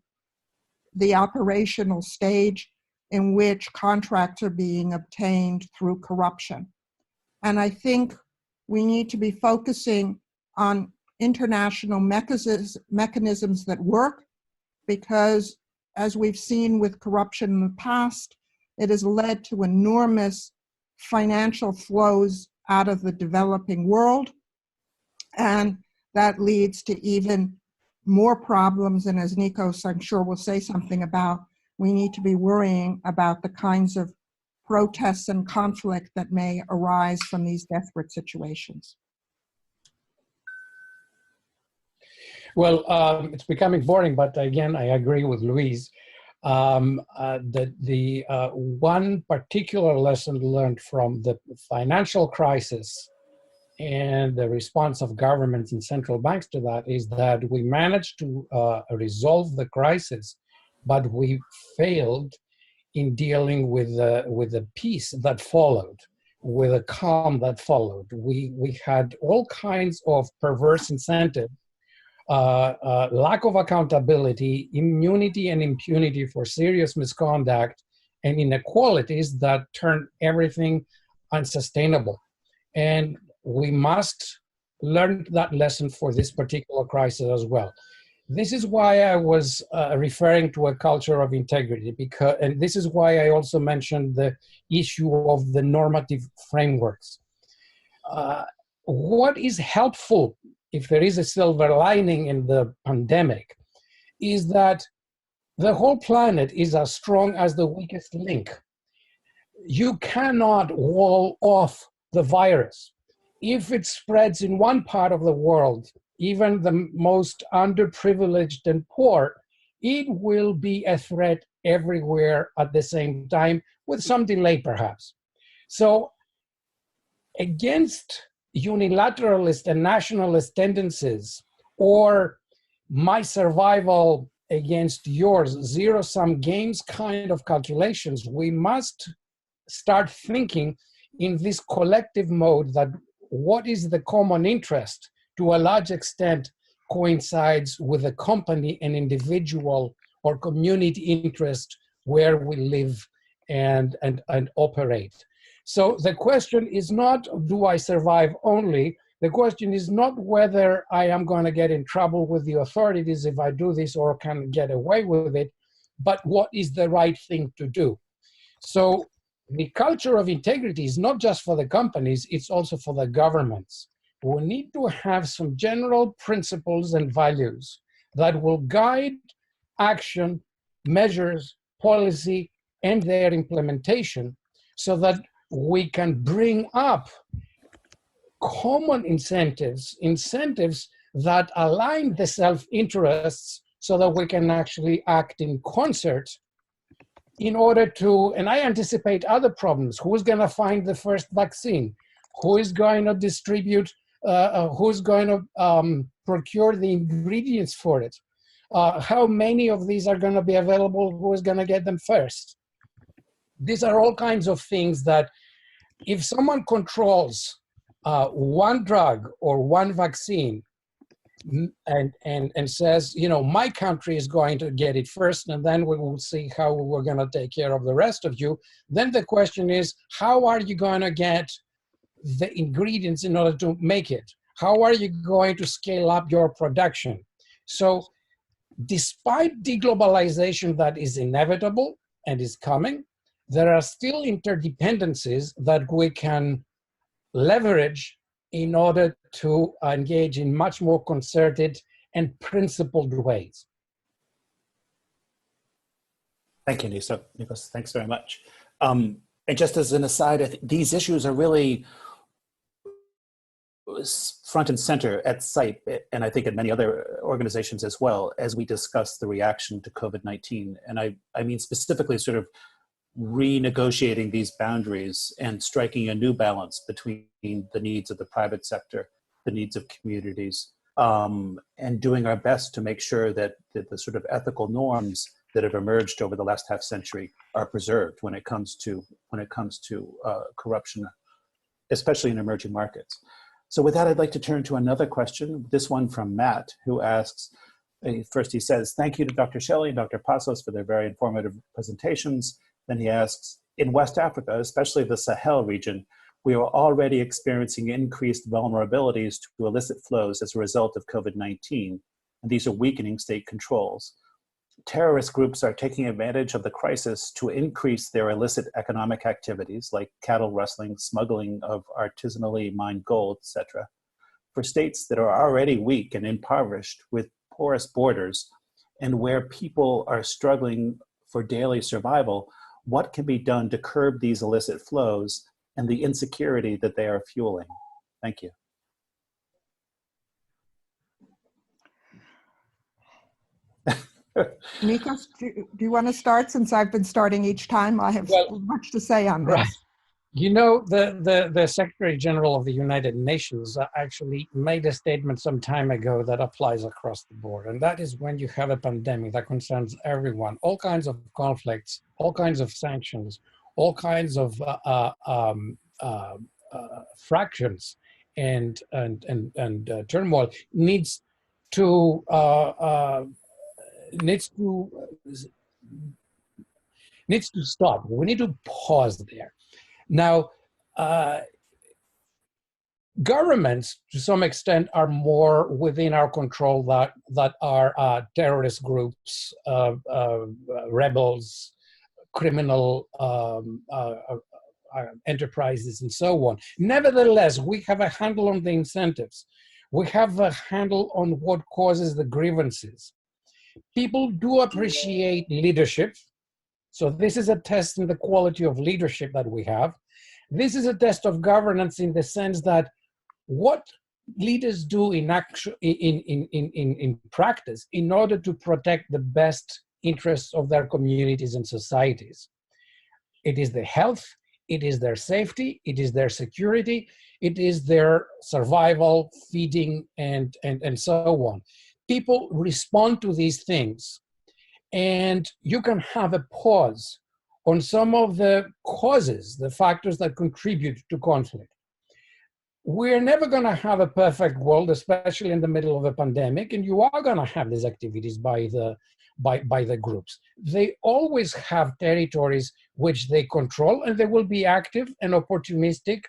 operational stage in which contracts are being obtained through corruption. And I think we need to be focusing on international mechanisms that work, because as we've seen with corruption in the past, it has led to enormous financial flows out of the developing world. And that leads to even more problems. And as Nikos, I'm sure, will say something about, we need to be worrying about the kinds of protests and conflict that may arise from these desperate situations. Well, it's becoming boring, but again, I agree with Louise. One particular lesson learned from the financial crisis and the response of governments and central banks to that is that we managed to resolve the crisis, but we failed in dealing with the peace that followed, with the calm that followed. We had all kinds of perverse incentives, lack of accountability, immunity and impunity for serious misconduct, and inequalities that turned everything unsustainable. And we must learned that lesson for this particular crisis as well. This is why I was referring to a culture of integrity, and this is why I also mentioned the issue of the normative frameworks. What is helpful, if there is a silver lining in the pandemic, is that the whole planet is as strong as the weakest link. You cannot wall off the virus. If it spreads in one part of the world, even the most underprivileged and poor, it will be a threat everywhere at the same time, with some delay perhaps. So against unilateralist and nationalist tendencies, or my survival against yours, zero-sum games kind of calculations, we must start thinking in this collective mode that what is the common interest to a large extent coincides with a company and individual or community interest where we live and operate. So the question is not, do I survive only? The question is not whether I am going to get in trouble with the authorities if I do this or can get away with it, but what is the right thing to do? So the culture of integrity is not just for the companies, it's also for the governments. We need to have some general principles and values that will guide action, measures, policy, and their implementation so that we can bring up common incentives that align the self-interests so that we can actually act in concert in order to, and I anticipate other problems. Who's going to find the first vaccine? Who is going to distribute, who's going to procure the ingredients for it? How many of these are going to be available? Who is going to get them first? These are all kinds of things that if someone controls one drug or one vaccine and says, you know, my country is going to get it first, and then we will see how we're going to take care of the rest of you, then the question is, how are you going to get the ingredients in order to make it? How are you going to scale up your production? So despite deglobalization that is inevitable and is coming, there are still interdependencies that we can leverage in order to engage in much more concerted and principled ways. Thank you, Nikos. Thanks very much. And just as an aside, these issues are really front and center at CIPE, and I think at many other organizations as well, as we discuss the reaction to COVID-19. And I mean specifically sort of renegotiating these boundaries and striking a new balance between the needs of the private sector, the needs of communities, and doing our best to make sure that the sort of ethical norms that have emerged over the last half century are preserved when it comes to corruption, especially in emerging markets. So with that, I'd like to turn to another question, this one from Matt, who asks, first he says, thank you to Dr. Shelley and Dr. Passas for their very informative presentations. Then he asks, in West Africa, especially the Sahel region, we are already experiencing increased vulnerabilities to illicit flows as a result of COVID-19, and these are weakening state controls. Terrorist groups are taking advantage of the crisis to increase their illicit economic activities like cattle rustling, smuggling of artisanally mined gold, etc. For states that are already weak and impoverished with porous borders and where people are struggling for daily survival, what can be done to curb these illicit flows and the insecurity that they are fueling? Thank you. Nikos, do you want to start, since I've been starting each time? I have much to say on this. Right. You know, the Secretary General of the United Nations actually made a statement some time ago that applies across the board. And that is, when you have a pandemic that concerns everyone, all kinds of conflicts, all kinds of sanctions, all kinds of fractions and turmoil needs to stop. We need to pause there. Now, Governments, to some extent, are more within our control that are terrorist groups, rebels, criminal enterprises, and so on. Nevertheless, we have a handle on the incentives. We have a handle on what causes the grievances. People do appreciate leadership. So this is a test in the quality of leadership that we have. This is a test of governance in the sense that what leaders do in practice in order to protect the best interests of their communities and societies. It is their health, it is their safety, it is their security, it is their survival, feeding, and so on. People respond to these things, and you can have a pause on some of the causes, the factors that contribute to conflict. We're never going to have a perfect world, especially in the middle of a pandemic, and you are going to have these activities by the groups. They always have territories which they control, and they will be active and opportunistic,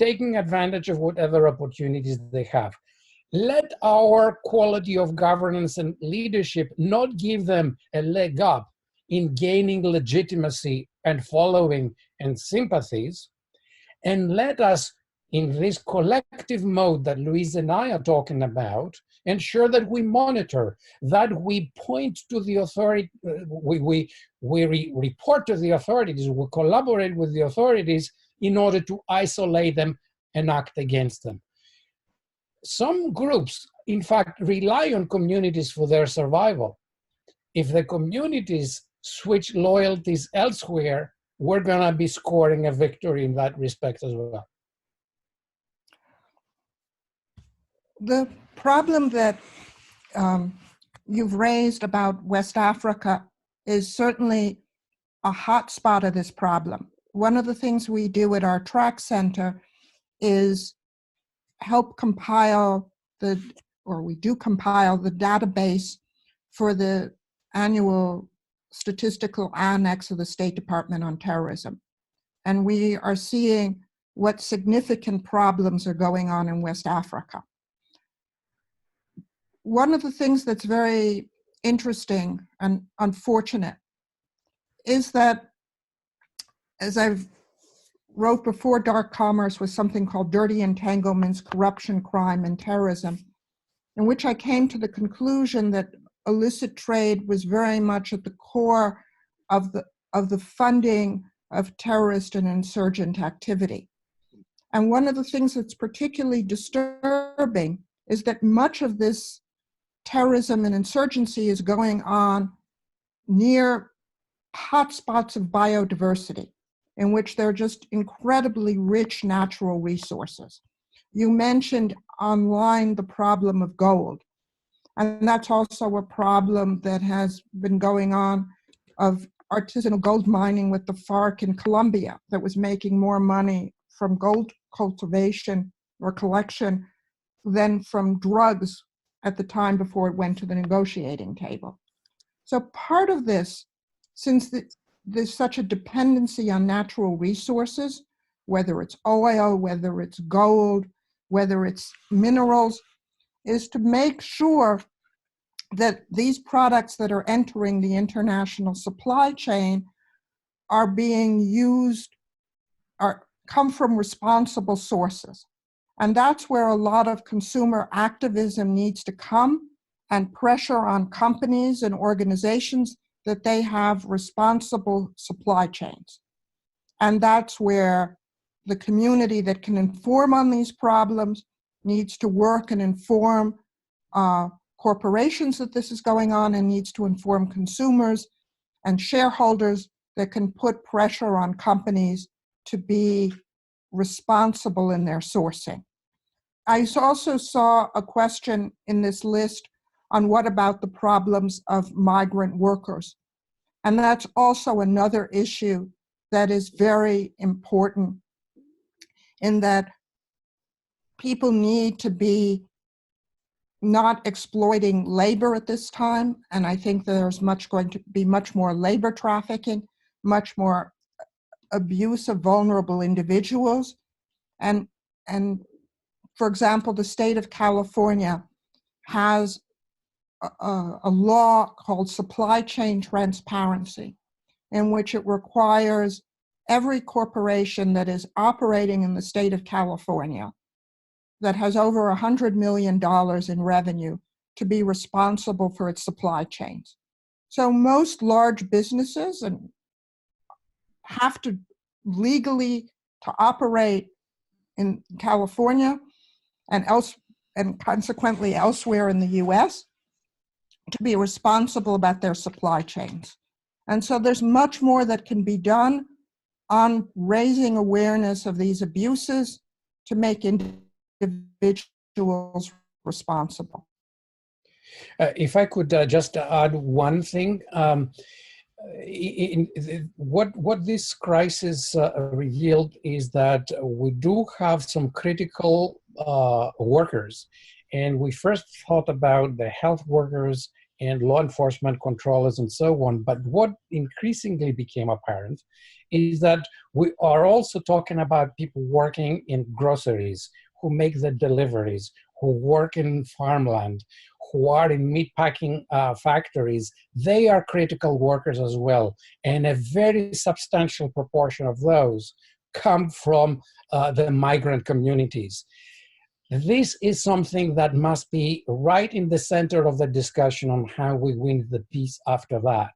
taking advantage of whatever opportunities they have. Let our quality of governance and leadership not give them a leg up in gaining legitimacy and following and sympathies, and let us, in this collective mode that Louise and I are talking about, ensure that we monitor, that we point to the authority, we report to the authorities, we collaborate with the authorities in order to isolate them and act against them. Some groups, in fact, rely on communities for their survival. If the communities switch loyalties elsewhere, we're gonna be scoring a victory in that respect as well. The problem that you've raised about West Africa is certainly a hot spot of this problem. One of the things we do at our TRACCCC Center is help compile we do compile the database for the annual statistical annex of the State Department on terrorism. And we are seeing what significant problems are going on in West Africa. One of the things that's very interesting and unfortunate is that, as I've wrote before, dark commerce was something called dirty entanglements, corruption, crime, and terrorism, in which I came to the conclusion that illicit trade was very much at the core of the funding of terrorist and insurgent activity. And one of the things that's particularly disturbing is that much of this terrorism and insurgency is going on near hotspots of biodiversity, in which there are just incredibly rich natural resources. You mentioned online the problem of gold, and that's also a problem that has been going on of artisanal gold mining with the FARC in Colombia that was making more money from gold cultivation or collection than from drugs at the time before it went to the negotiating table. So part of this, since there's such a dependency on natural resources, whether it's oil, whether it's gold, whether it's minerals, is to make sure that these products that are entering the international supply chain are being used, come from responsible sources. And that's where a lot of consumer activism needs to come, and pressure on companies and organizations that they have responsible supply chains. And that's where the community that can inform on these problems needs to work and inform corporations that this is going on, and needs to inform consumers and shareholders that can put pressure on companies to be responsible in their sourcing. I also saw a question in this list on what about the problems of migrant workers. And that's also another issue that is very important, in that people need to be not exploiting labor at this time. And I think there's going to be much more labor trafficking, much more abuse of vulnerable individuals. And for example, the state of California has a law called supply chain transparency, in which it requires every corporation that is operating in the state of California that has over $100 million in revenue to be responsible for its supply chains. So most large businesses have to legally to operate in California and consequently elsewhere in the US to be responsible about their supply chains. And so there's much more that can be done on raising awareness of these abuses to make individuals responsible. If I could just add one thing, what this crisis revealed is that we do have some critical workers, and we first thought about the health workers and law enforcement controllers and so on, but what increasingly became apparent is that we are also talking about people working in groceries, who make the deliveries, who work in farmland, who are in meatpacking factories. They are critical workers as well. And a very substantial proportion of those come from the migrant communities. This is something that must be right in the center of the discussion on how we win the peace after that.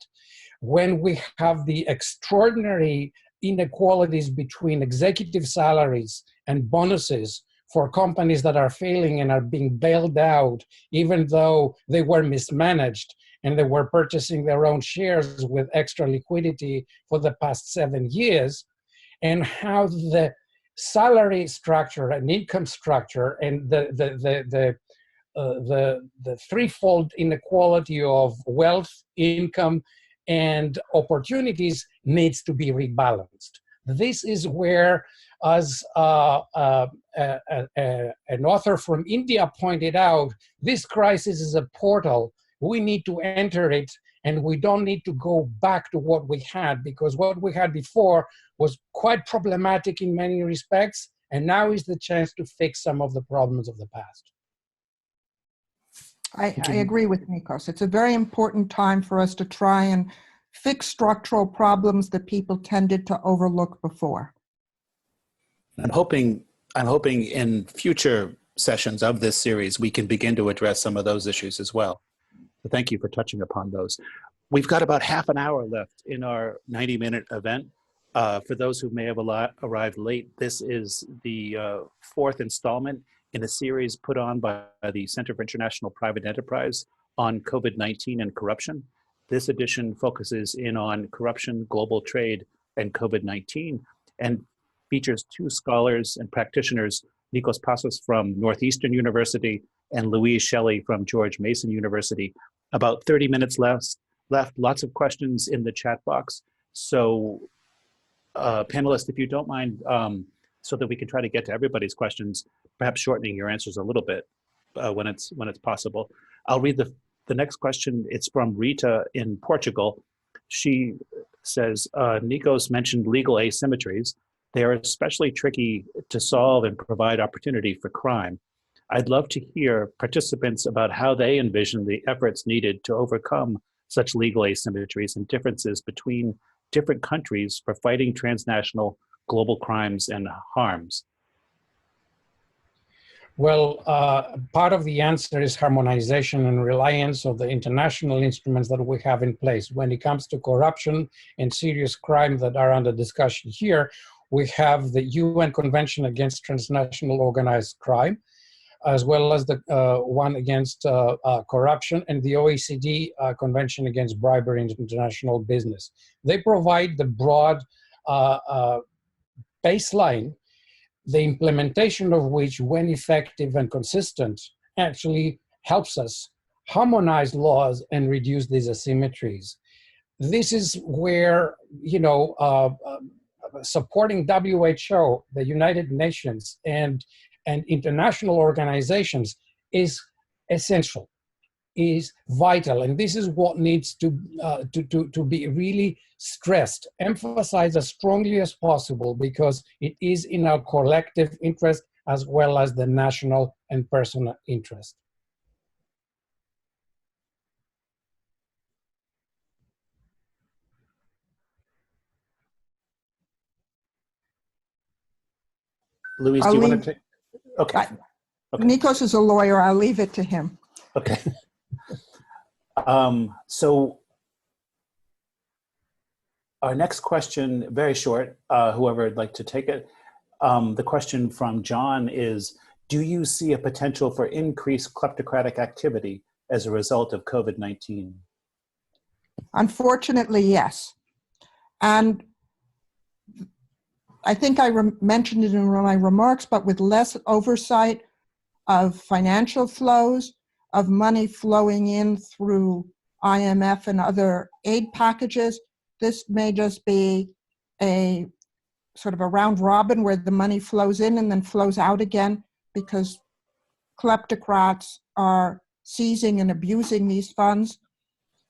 When we have the extraordinary inequalities between executive salaries and bonuses for companies that are failing and are being bailed out, even though they were mismanaged and they were purchasing their own shares with extra liquidity for the past 7 years, and how the salary structure and income structure and the threefold inequality of wealth, income, and opportunities needs to be rebalanced. This is where, as an author from India pointed out, this crisis is a portal. We need to enter it, and we don't need to go back to what we had, because what we had before was quite problematic in many respects, and now is the chance to fix some of the problems of the past. I agree with Nikos. It's a very important time for us to try and fix structural problems that people tended to overlook before. I'm hoping in future sessions of this series, we can begin to address some of those issues as well. So thank you for touching upon those. We've got about half an hour left in our 90-minute event. For those who may have arrived late, this is the fourth installment in a series put on by the Center for International Private Enterprise on COVID-19 and corruption. This edition focuses in on corruption, global trade, and COVID-19, and features two scholars and practitioners, Nikos Passas from Northeastern University and Louise Shelley from George Mason University. About 30 minutes left, lots of questions in the chat box. So panelists, if you don't mind, so that we can try to get to everybody's questions, perhaps shortening your answers a little bit when it's possible. I'll read the next question. It's from Rita in Portugal. She says, Nikos mentioned legal asymmetries. They are especially tricky to solve and provide opportunity for crime. I'd love to hear participants about how they envision the efforts needed to overcome such legal asymmetries and differences between different countries for fighting transnational global crimes and harms. Well, part of the answer is harmonization and reliance of the international instruments that we have in place. When it comes to corruption and serious crime that are under discussion here, we have the UN Convention Against Transnational Organized Crime, as well as the one against corruption, and the OECD Convention Against Bribery in International Business. They provide the broad baseline, the implementation of which, when effective and consistent, actually helps us harmonize laws and reduce these asymmetries. This is where, supporting WHO, the United Nations, and international organizations is essential, is vital, and this is what needs to be really stressed, emphasized as strongly as possible, because it is in our collective interest as well as the national and personal interest. Louise, do you want to take? Okay. Okay. Nikos is a lawyer. I'll leave it to him. Okay. So our next question, very short, whoever would like to take it. The question from John is, do you see a potential for increased kleptocratic activity as a result of COVID-19? Unfortunately, yes. And I think I mentioned it in my remarks, but with less oversight of financial flows, of money flowing in through IMF and other aid packages, this may just be a sort of a round robin where the money flows in and then flows out again because kleptocrats are seizing and abusing these funds.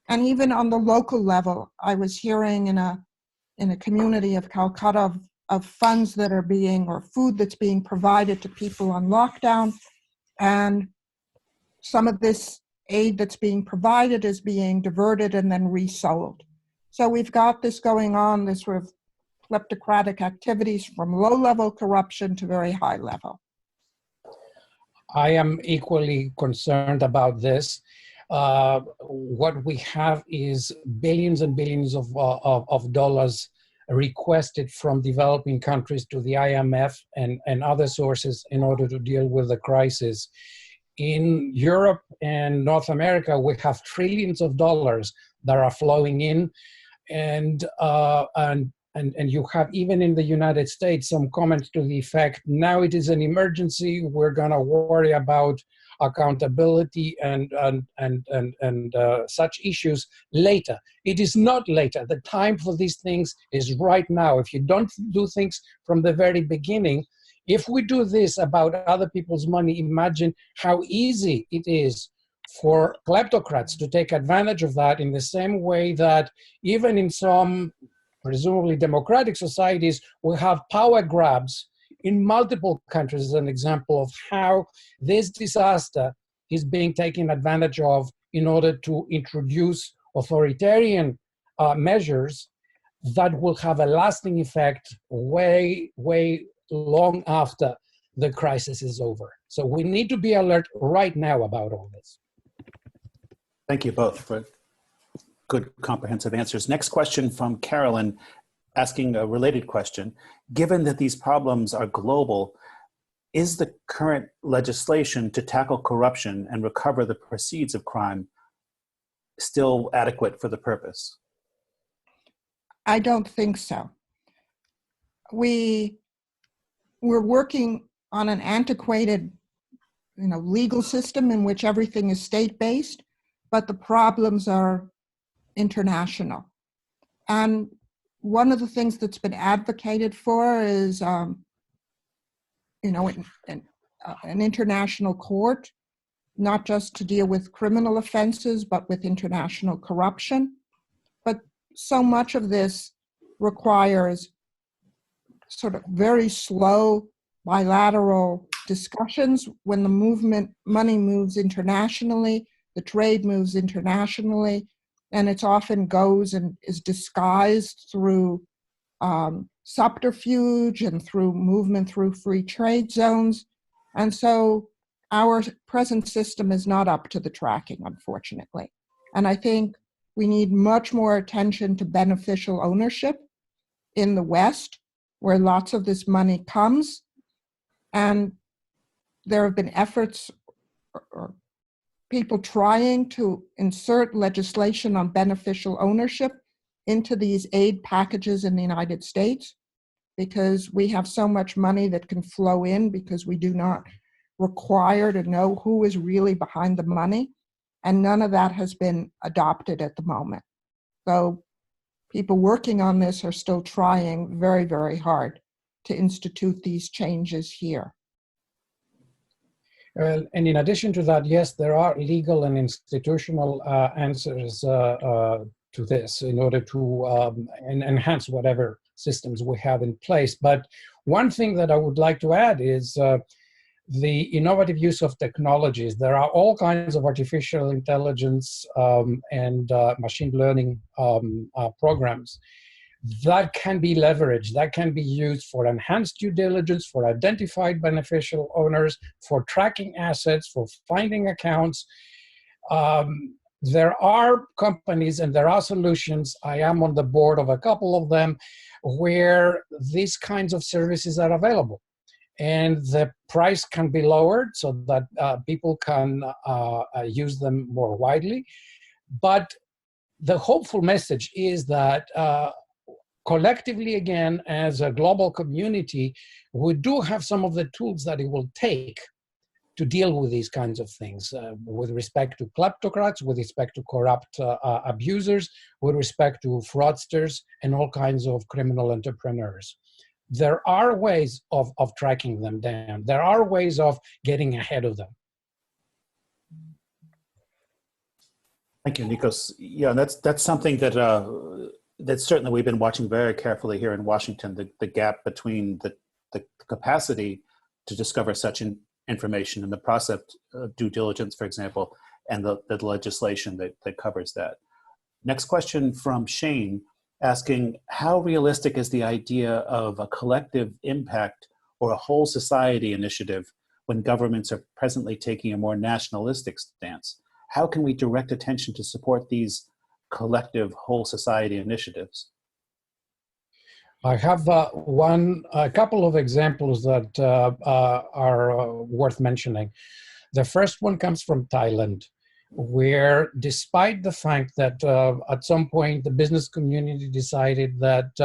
And even on the local level, I was hearing in a community of Calcutta of funds that are being, or food that's being provided to people on lockdown. And some of this aid that's being provided is being diverted and then resold. So we've got this going on, this sort of kleptocratic activities from low-level corruption to very high level. I am equally concerned about this. What we have is billions and billions of dollars requested from developing countries to the IMF and other sources in order to deal with the crisis. In Europe and North America, we have trillions of dollars that are flowing in, and you have, even in the United States, some comments to the effect, now it is an emergency, we're gonna worry about accountability and such issues later. It is not later. The time for these things is right now. If you don't do things from the very beginning, if we do this about other people's money, imagine how easy it is for kleptocrats to take advantage of that, in the same way that even in some presumably democratic societies, we have power grabs in multiple countries, as an example of how this disaster is being taken advantage of in order to introduce authoritarian measures that will have a lasting effect way long after the crisis is over. So we need to be alert right now about all this. Thank you both for good comprehensive answers. Next question from Carolyn, asking a related question. Given that these problems are global, is the current legislation to tackle corruption and recover the proceeds of crime still adequate for the purpose? I don't think so. We're working on an antiquated, legal system in which everything is state-based, but the problems are international. And one of the things that's been advocated for is, an international court, not just to deal with criminal offenses, but with international corruption. But so much of this requires sort of very slow bilateral discussions. When the money moves internationally, the trade moves internationally, and it often goes and is disguised through subterfuge and through movement through free trade zones. And so our present system is not up to the tracking, unfortunately. And I think we need much more attention to beneficial ownership in the West, where lots of this money comes. And there have been efforts or people trying to insert legislation on beneficial ownership into these aid packages in the United States, because we have so much money that can flow in because we do not require to know who is really behind the money. And none of that has been adopted at the moment. So people working on this are still trying very, very hard to institute these changes here. And in addition to that, yes, there are legal and institutional answers to this in order to enhance whatever systems we have in place. But one thing that I would like to add is the innovative use of technologies. There are all kinds of artificial intelligence and machine learning programs that can be leveraged, that can be used for enhanced due diligence, for identified beneficial owners, for tracking assets, for finding accounts. There are companies and there are solutions, I am on the board of a couple of them, where these kinds of services are available. And the price can be lowered so that people can use them more widely. But the hopeful message is that collectively, again, as a global community, we do have some of the tools that it will take to deal with these kinds of things with respect to kleptocrats, with respect to corrupt abusers, with respect to fraudsters, and all kinds of criminal entrepreneurs. There are ways of tracking them down. There are ways of getting ahead of them. Thank you, Nikos. Yeah, that's something that that certainly we've been watching very carefully here in Washington, the gap between the capacity to discover such information and the process of due diligence, for example, and the legislation that covers that. Next question from Shane, asking, how realistic is the idea of a collective impact or a whole society initiative when governments are presently taking a more nationalistic stance? How can we direct attention to support these collective whole society initiatives? I have a couple of examples that are worth mentioning. The first one comes from Thailand, where despite the fact that at some point the business community decided that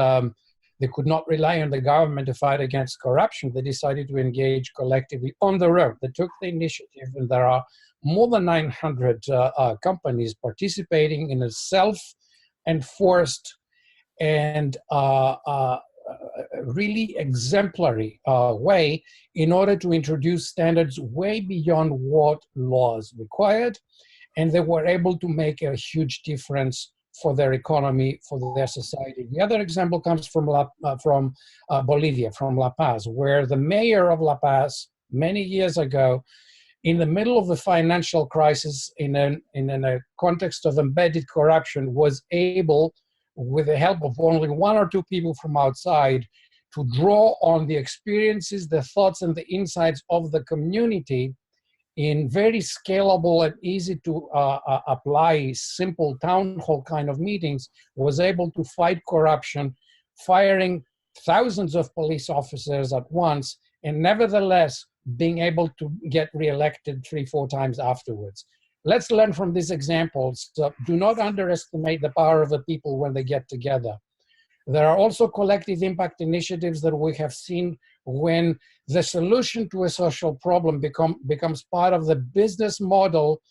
they could not rely on the government to fight against corruption, they decided to engage collectively on their own. They took the initiative, and there are more than 900 companies participating in a self-enforced and really exemplary way in order to introduce standards way beyond what laws required. And they were able to make a huge difference for their economy, for their society. The other example comes from Bolivia, from La Paz, where the mayor of La Paz, many years ago, in the middle of the financial crisis, in a context of embedded corruption, was able, with the help of only one or two people from outside, to draw on the experiences, the thoughts, and the insights of the community in very scalable and easy to apply, simple town hall kind of meetings, was able to fight corruption, firing thousands of police officers at once, and nevertheless being able to get reelected 3-4 times afterwards. Let's learn from these examples. Do not underestimate the power of the people when they get together. There are also collective impact initiatives that we have seen when the solution to a social problem becomes part of the business model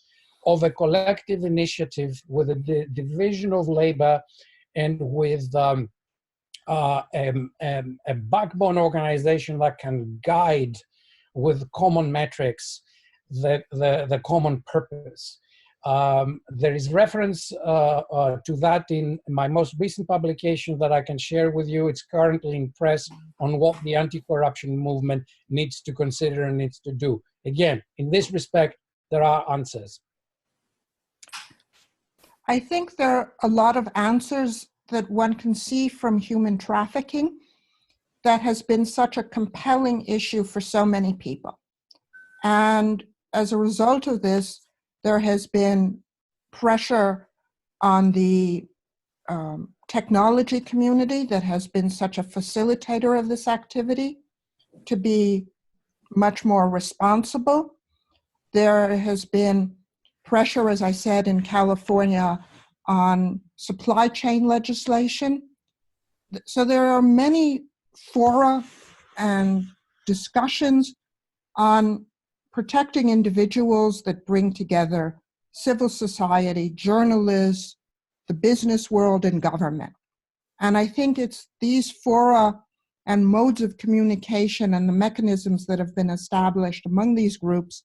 of a collective initiative with a division of labor and with a backbone organization that can guide with common metrics the common purpose. There is reference to that in my most recent publication that I can share with you. It's currently in press on what the anti-corruption movement needs to consider and needs to do. Again, in this respect, there are answers. I think there are a lot of answers that one can see from human trafficking that has been such a compelling issue for so many people. And as a result of this, there has been pressure on the technology community that has been such a facilitator of this activity to be much more responsible. There has been pressure, as I said, in California on supply chain legislation. So there are many fora and discussions on protecting individuals that bring together civil society, journalists, the business world, and government. And I think it's these fora and modes of communication and the mechanisms that have been established among these groups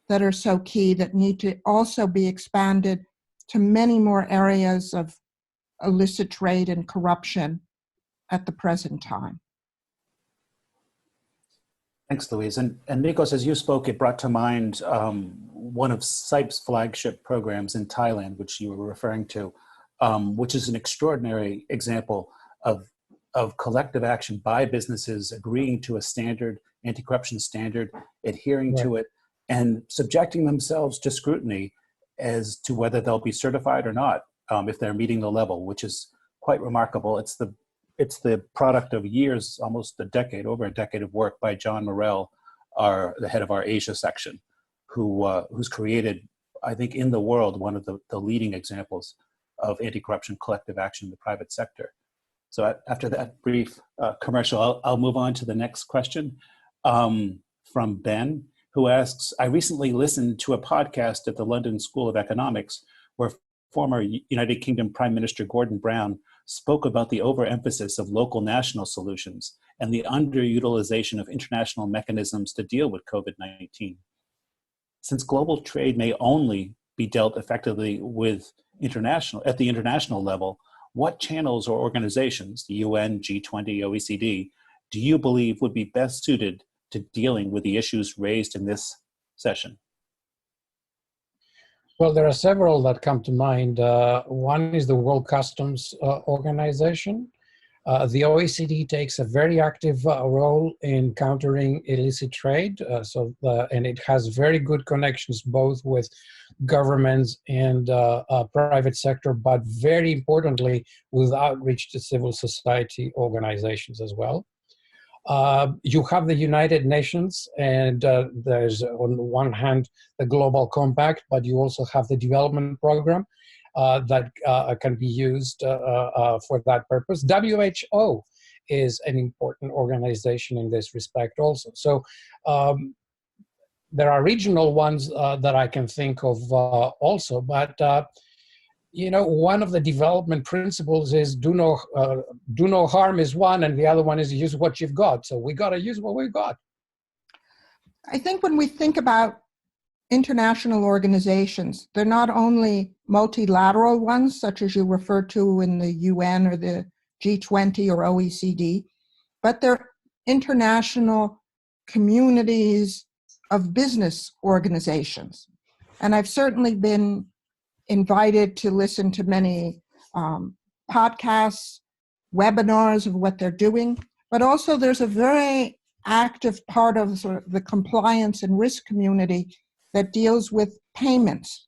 that are so key, that need to also be expanded to many more areas of illicit trade and corruption at the present time. Thanks, Louise. And Nikos, as you spoke, it brought to mind one of CIPE's flagship programs in Thailand, which you were referring to, which is an extraordinary example of collective action by businesses agreeing to a standard, anti-corruption standard, adhering to it, and subjecting themselves to scrutiny as to whether they'll be certified or not, if they're meeting the level, which is quite remarkable. It's the product of years, almost a decade, over a decade of work by John Morell, the head of our Asia section, who's created, I think, in the world, one of the leading examples of anti-corruption collective action in the private sector. So after that brief commercial, I'll move on to the next question from Ben, who asks, I recently listened to a podcast at the London School of Economics where former United Kingdom Prime Minister Gordon Brown spoke about the overemphasis of local national solutions and the underutilization of international mechanisms to deal with COVID-19. Since global trade may only be dealt effectively with at the international level, what channels or organizations, the UN, G20, OECD, do you believe would be best suited to dealing with the issues raised in this session? Well, there are several that come to mind. One is the World Customs Organization. The OECD takes a very active role in countering illicit trade, and it has very good connections both with governments and private sector, but very importantly with outreach to civil society organizations as well. You have the United Nations, and there's on one hand the Global Compact, but you also have the development program that can be used for that purpose. WHO is an important organization in this respect also. So there are regional ones that I can think of also, but you know, one of the development principles is do no harm is one, and the other one is use what you've got. So we got to use what we've got. I think when we think about international organizations, they're not only multilateral ones, such as you referred to in the UN or the G20 or OECD, but they're international communities of business organizations. And I've certainly been invited to listen to many podcasts, webinars of what they're doing, but also there's a very active part of sort of the compliance and risk community that deals with payments.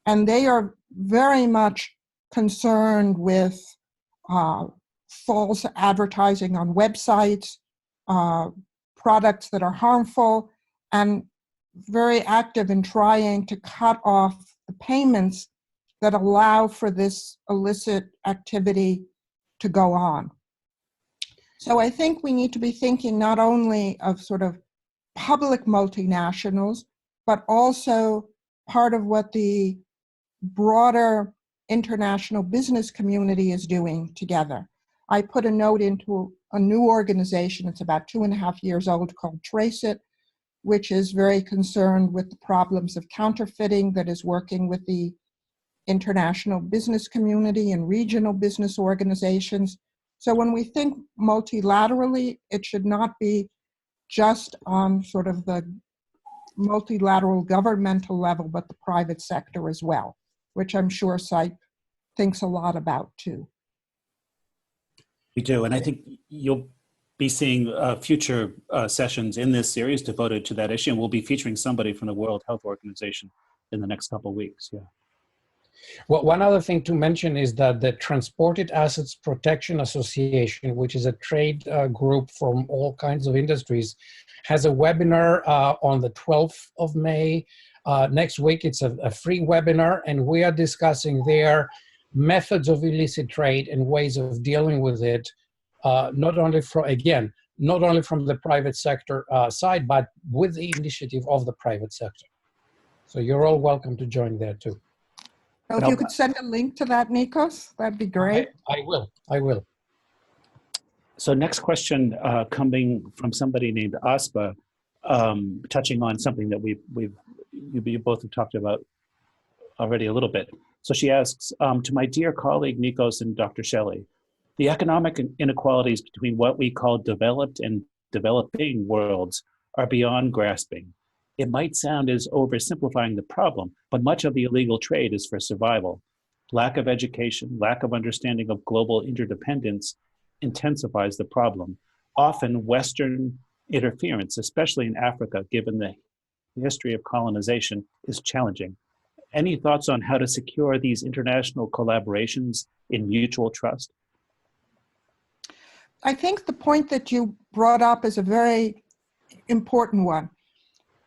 And they are very much concerned with false advertising on websites, products that are harmful, and very active in trying to cut off the payments that allow for this illicit activity to go on. So I think we need to be thinking not only of sort of public multinationals, but also part of what the broader international business community is doing together. I put a note into a new organization, it's about 2.5 years old, called TraCCC, which is very concerned with the problems of counterfeiting, that is working with the international business community and regional business organizations. So when we think multilaterally, it should not be just on sort of the multilateral governmental level, but the private sector as well, which I'm sure CIPE thinks a lot about too. We do, and I think you'll be seeing future sessions in this series devoted to that issue, and we'll be featuring somebody from the World Health Organization in the next couple of weeks. Yeah. Well, one other thing to mention is that the Transported Assets Protection Association, which is a trade group from all kinds of industries, has a webinar on the 12th of May. Next week, it's a free webinar, and we are discussing their methods of illicit trade and ways of dealing with it, not only from the private sector side, but with the initiative of the private sector. So you're all welcome to join there too. Well, if you could send a link to that, Nikos, that'd be great. I will. So next question coming from somebody named Aspa, touching on something that you both have talked about already a little bit. So she asks, to my dear colleague Nikos and Dr. Shelley, the economic inequalities between what we call developed and developing worlds are beyond grasping. It might sound as oversimplifying the problem, but much of the illegal trade is for survival. Lack of education, lack of understanding of global interdependence intensifies the problem. Often Western interference, especially in Africa, given the history of colonization, is challenging. Any thoughts on how to secure these international collaborations in mutual trust? I think the point that you brought up is a very important one.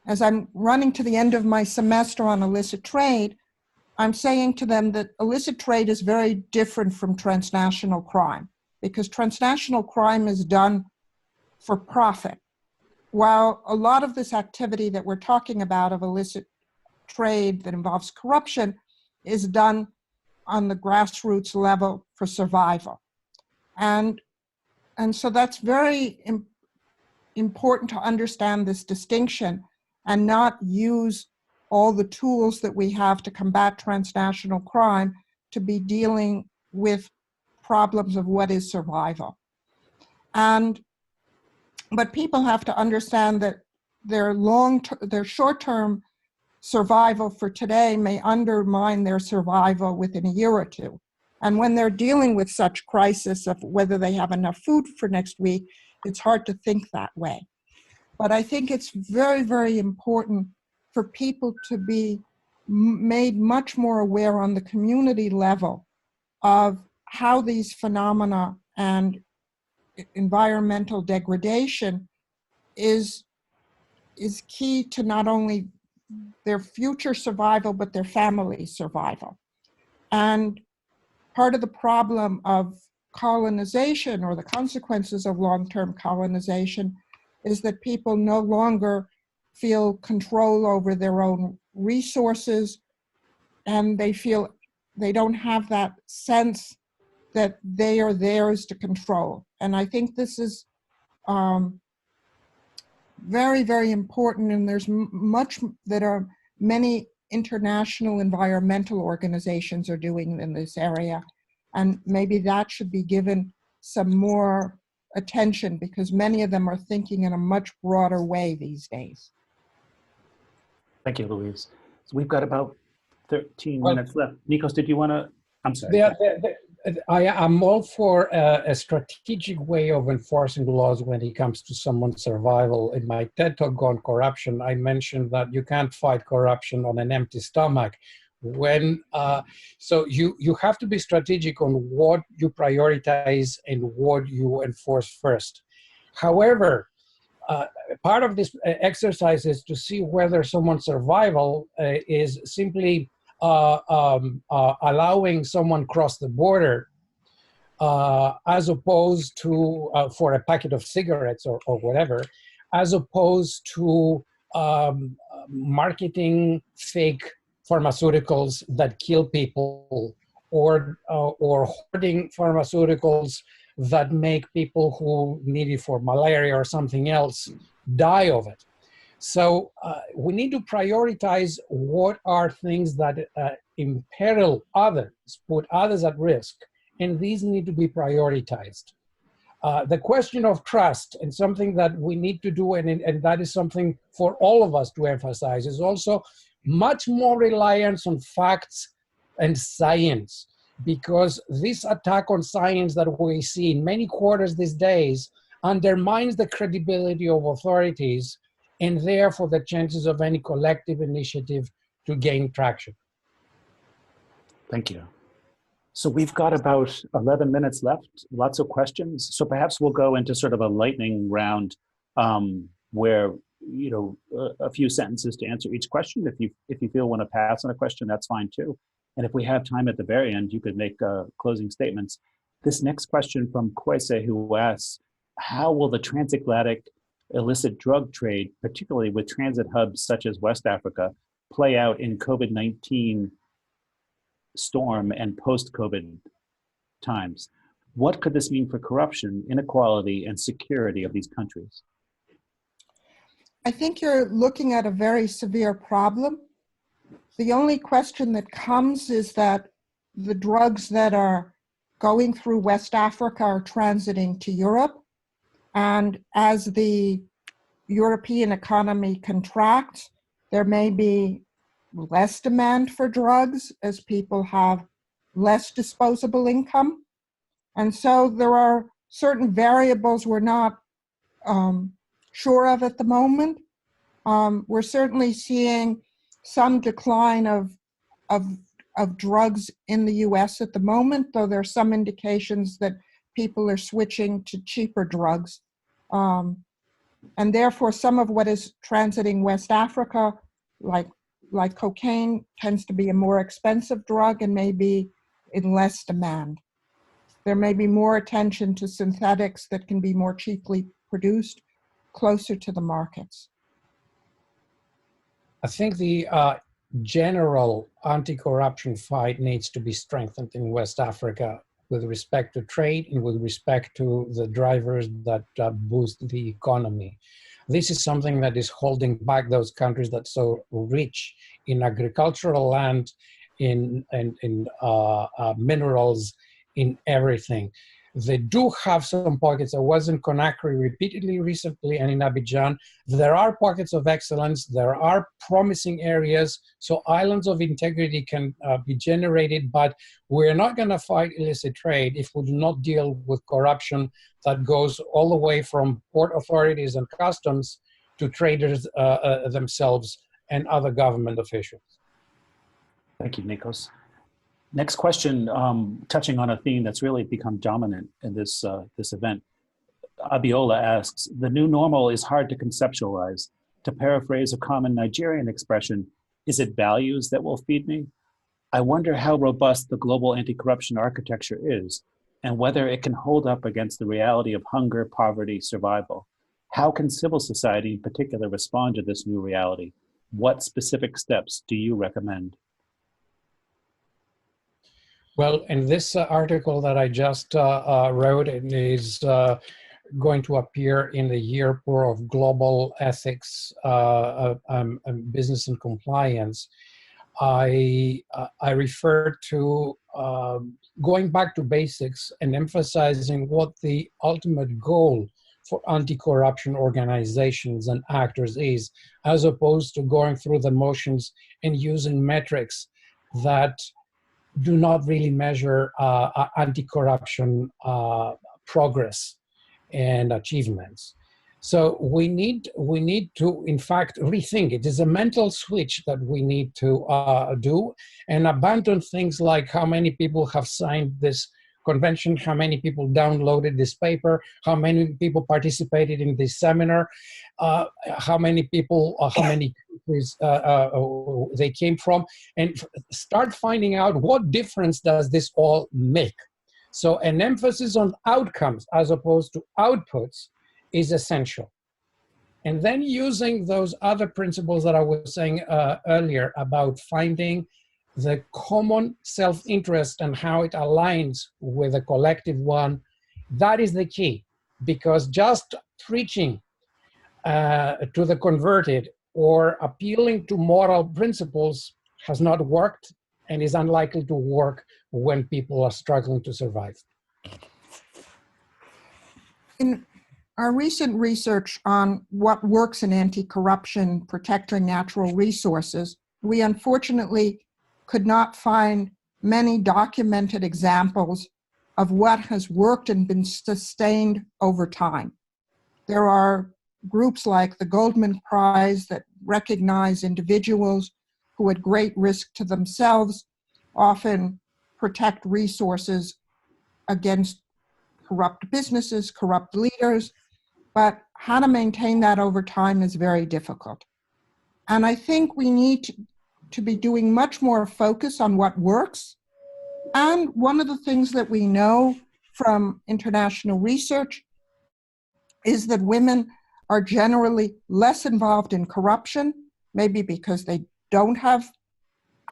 As I'm running to the end of my semester on illicit trade, I'm saying to them that illicit trade is very different from transnational crime, because transnational crime is done for profit, while a lot of this activity that we're talking about of illicit trade that involves corruption is done on the grassroots level for survival. And so that's very important to understand this distinction and not use all the tools that we have to combat transnational crime to be dealing with problems of what is survival. But people have to understand that their short-term survival for today may undermine their survival within a year or two. And when they're dealing with such crisis of whether they have enough food for next week, it's hard to think that way. But I think it's very, very important for people to be made much more aware on the community level of how these phenomena and environmental degradation is key to not only their future survival, but their family survival. And part of the problem of colonization, or the consequences of long-term colonization, is that people no longer feel control over their own resources, and they feel they don't have that sense that they are theirs to control. And I think this is very, very important, and there's many international environmental organizations are doing in this area, and maybe that should be given some more attention, because many of them are thinking in a much broader way these days. Thank you, Louise. So we've got about 13 minutes left. Nikos, did you want to? I'm sorry. I'm all for a strategic way of enforcing laws when it comes to someone's survival. In my TED Talk on corruption, I mentioned that you can't fight corruption on an empty stomach. So you have to be strategic on what you prioritize and what you enforce first. However, part of this exercise is to see whether someone's survival is simply allowing someone cross the border as opposed to, for a packet of cigarettes or whatever, as opposed to marketing fake pharmaceuticals that kill people, or hoarding pharmaceuticals that make people who need it for malaria or something else die of it. So we need to prioritize what are things that imperil others, put others at risk, and these need to be prioritized. The question of trust, and something that we need to do, and that is something for all of us to emphasize, is also much more reliance on facts and science, because this attack on science that we see in many quarters these days undermines the credibility of authorities, and therefore the chances of any collective initiative to gain traction. Thank you. So we've got about 11 minutes left, lots of questions. So perhaps we'll go into sort of a lightning round where, you know, a few sentences to answer each question. If you feel want to pass on a question, that's fine too. And if we have time at the very end, you could make closing statements. This next question from Kwese, who asks, how will the transatlantic illicit drug trade, particularly with transit hubs such as West Africa, play out in COVID-19 storm and post-COVID times? What could this mean for corruption, inequality, and security of these countries? I think you're looking at a very severe problem. The only question that comes is that the drugs that are going through West Africa are transiting to Europe. And as the European economy contracts, there may be less demand for drugs as people have less disposable income. And so there are certain variables we're not sure of at the moment. We're certainly seeing some decline of drugs in the US at the moment, though there are some indications that people are switching to cheaper drugs. And therefore, some of what is transiting West Africa, like cocaine, tends to be a more expensive drug and may be in less demand. There may be more attention to synthetics that can be more cheaply produced closer to the markets. I think the general anti-corruption fight needs to be strengthened in West Africa with respect to trade and with respect to the drivers that boost the economy. This is something that is holding back those countries that are so rich in agricultural land, in minerals, in everything. They do have some pockets. I was in Conakry repeatedly recently and in Abidjan. There are pockets of excellence. There are promising areas. So islands of integrity can be generated, but we're not going to fight illicit trade if we do not deal with corruption that goes all the way from port authorities and customs to traders themselves and other government officials. Thank you, Nikos. Next question, touching on a theme that's really become dominant in this event. Abiola asks, the new normal is hard to conceptualize. To paraphrase a common Nigerian expression, is it values that will feed me? I wonder how robust the global anti-corruption architecture is and whether it can hold up against the reality of hunger, poverty, survival. How can civil society in particular respond to this new reality? What specific steps do you recommend? Well, in this article that I just wrote, it is going to appear in the Yearbook of Global Ethics, Business and Compliance. I refer to going back to basics and emphasizing what the ultimate goal for anti-corruption organizations and actors is, as opposed to going through the motions and using metrics that do not really measure anti-corruption progress and achievements. So we need to, in fact, rethink. It is a mental switch that we need to do and abandon things like how many people have signed this convention, how many people downloaded this paper, how many people participated in this seminar, how many people, how many countries they came from, and start finding out what difference does this all make. So an emphasis on outcomes as opposed to outputs is essential. And then using those other principles that I was saying earlier about finding the common self-interest and how it aligns with a collective one, that is the key. Because just preaching to the converted or appealing to moral principles has not worked and is unlikely to work when people are struggling to survive. In our recent research on what works in anti-corruption, protecting natural resources, we unfortunately could not find many documented examples of what has worked and been sustained over time. There are groups like the Goldman Prize that recognize individuals who at great risk to themselves often protect resources against corrupt businesses, corrupt leaders, but how to maintain that over time is very difficult. And I think we need to be doing much more focus on what works. And one of the things that we know from international research is that women are generally less involved in corruption, maybe because they don't have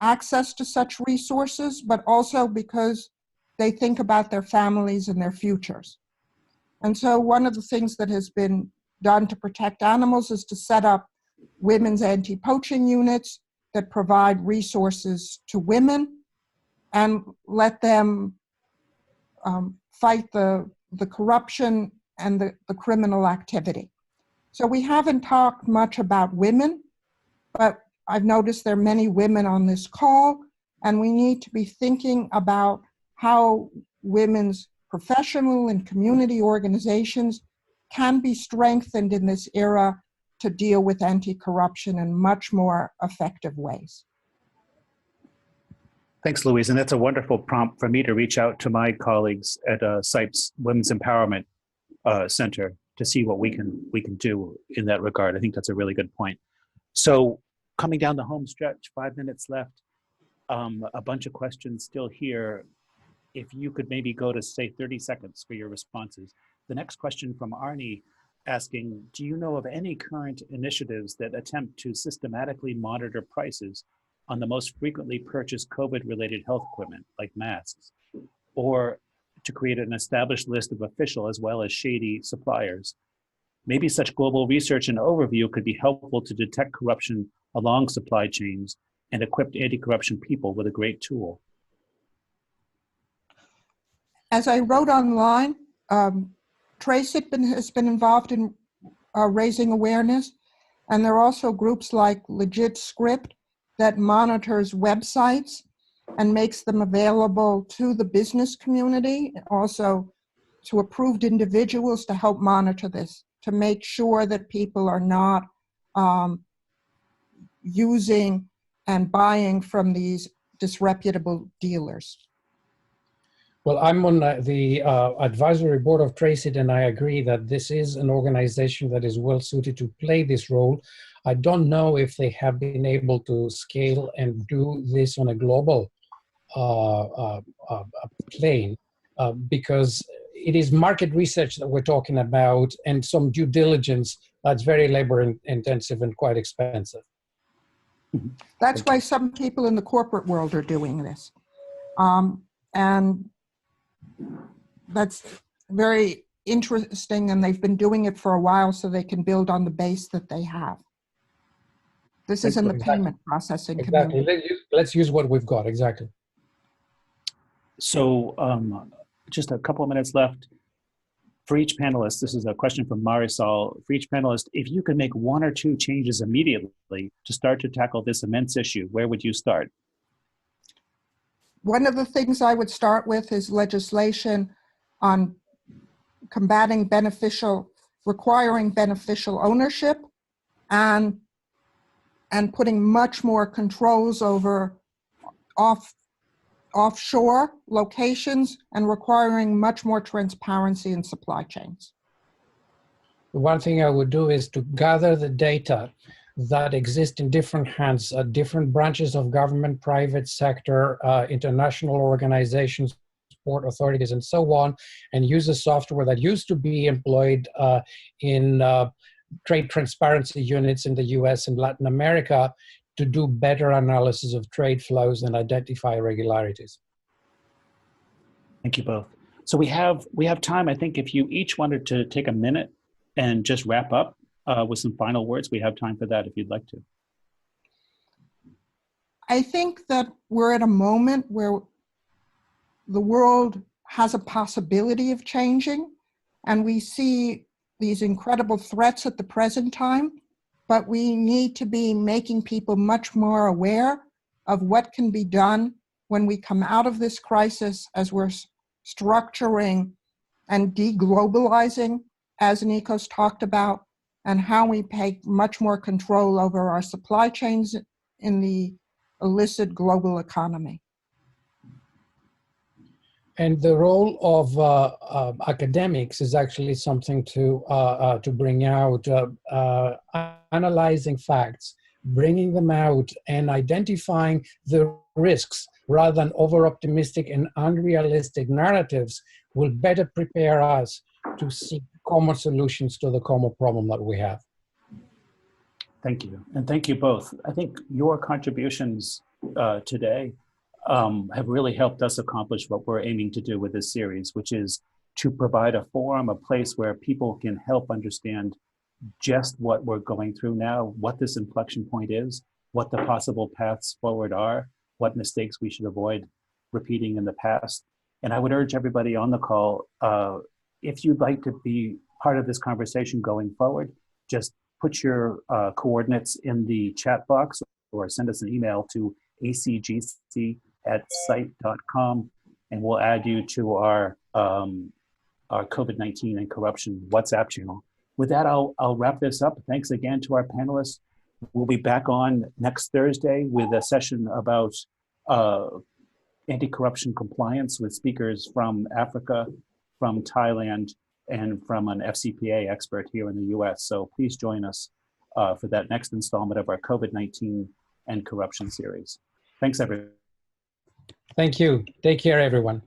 access to such resources, but also because they think about their families and their futures. And so one of the things that has been done to protect animals is to set up women's anti-poaching units that provide resources to women and let them fight the corruption and the criminal activity. So we haven't talked much about women, but I've noticed there are many women on this call, and we need to be thinking about how women's professional and community organizations can be strengthened in this era to deal with anti-corruption in much more effective ways. Thanks, Louise. And that's a wonderful prompt for me to reach out to my colleagues at CIPE's Women's Empowerment Center to see what we can do in that regard. I think that's a really good point. So coming down the home stretch, 5 minutes left, a bunch of questions still here. If you could maybe go to say 30 seconds for your responses. The next question from Arnie asking, do you know of any current initiatives that attempt to systematically monitor prices on the most frequently purchased COVID-related health equipment, like masks, or to create an established list of official as well as shady suppliers? Maybe such global research and overview could be helpful to detect corruption along supply chains and equip anti-corruption people with a great tool. As I wrote online, TraCCC has been involved in raising awareness, and there are also groups like Legit Script that monitors websites and makes them available to the business community, also to approved individuals to help monitor this, to make sure that people are not using and buying from these disreputable dealers. Well, I'm on the advisory board of TraCCC, and I agree that this is an organization that is well suited to play this role. I don't know if they have been able to scale and do this on a global plane, because it is market research that we're talking about and some due diligence that's very labor intensive and quite expensive. That's why some people in the corporate world are doing this. And that's very interesting, and they've been doing it for a while so they can build on the base that they have. This is in the payment processing community. Exactly. Let's use what we've got. Exactly. So just a couple of minutes left. For each panelist, this is a question from Marisol. For each panelist, if you could make 1 or 2 changes immediately to start to tackle this immense issue, where would you start? One of the things I would start with is legislation on combating requiring beneficial ownership and putting much more controls over offshore locations and requiring much more transparency in supply chains. The one thing I would do is to gather the data that exist in different hands, different branches of government, private sector, international organizations, port authorities, and so on, and use the software that used to be employed in trade transparency units in the US and Latin America to do better analysis of trade flows and identify irregularities. Thank you both. So we have time. I think if you each wanted to take a minute and just wrap up with some final words, we have time for that if you'd like to. I think that we're at a moment where the world has a possibility of changing, and we see these incredible threats at the present time, but we need to be making people much more aware of what can be done when we come out of this crisis, as we're structuring and deglobalizing, as Nikos talked about, and how we take much more control over our supply chains in the illicit global economy. And the role of academics is actually something to bring out, analyzing facts, bringing them out, and identifying the risks rather than over-optimistic and unrealistic narratives will better prepare us to seek common solutions to the common problem that we have. Thank you, and thank you both. I think your contributions today have really helped us accomplish what we're aiming to do with this series, which is to provide a forum, a place where people can help understand just what we're going through now, what this inflection point is, what the possible paths forward are, what mistakes we should avoid repeating in the past. And I would urge everybody on the call, if you'd like to be part of this conversation going forward, just put your coordinates in the chat box or send us an email to acgc@cipe.com, and we'll add you to our COVID-19 and corruption WhatsApp channel. With that, I'll wrap this up. Thanks again to our panelists. We'll be back on next Thursday with a session about anti-corruption compliance with speakers from Africa, from Thailand, and from an FCPA expert here in the US. So please join us for that next installment of our COVID-19 and corruption series. Thanks, everyone. Thank you. Take care, everyone.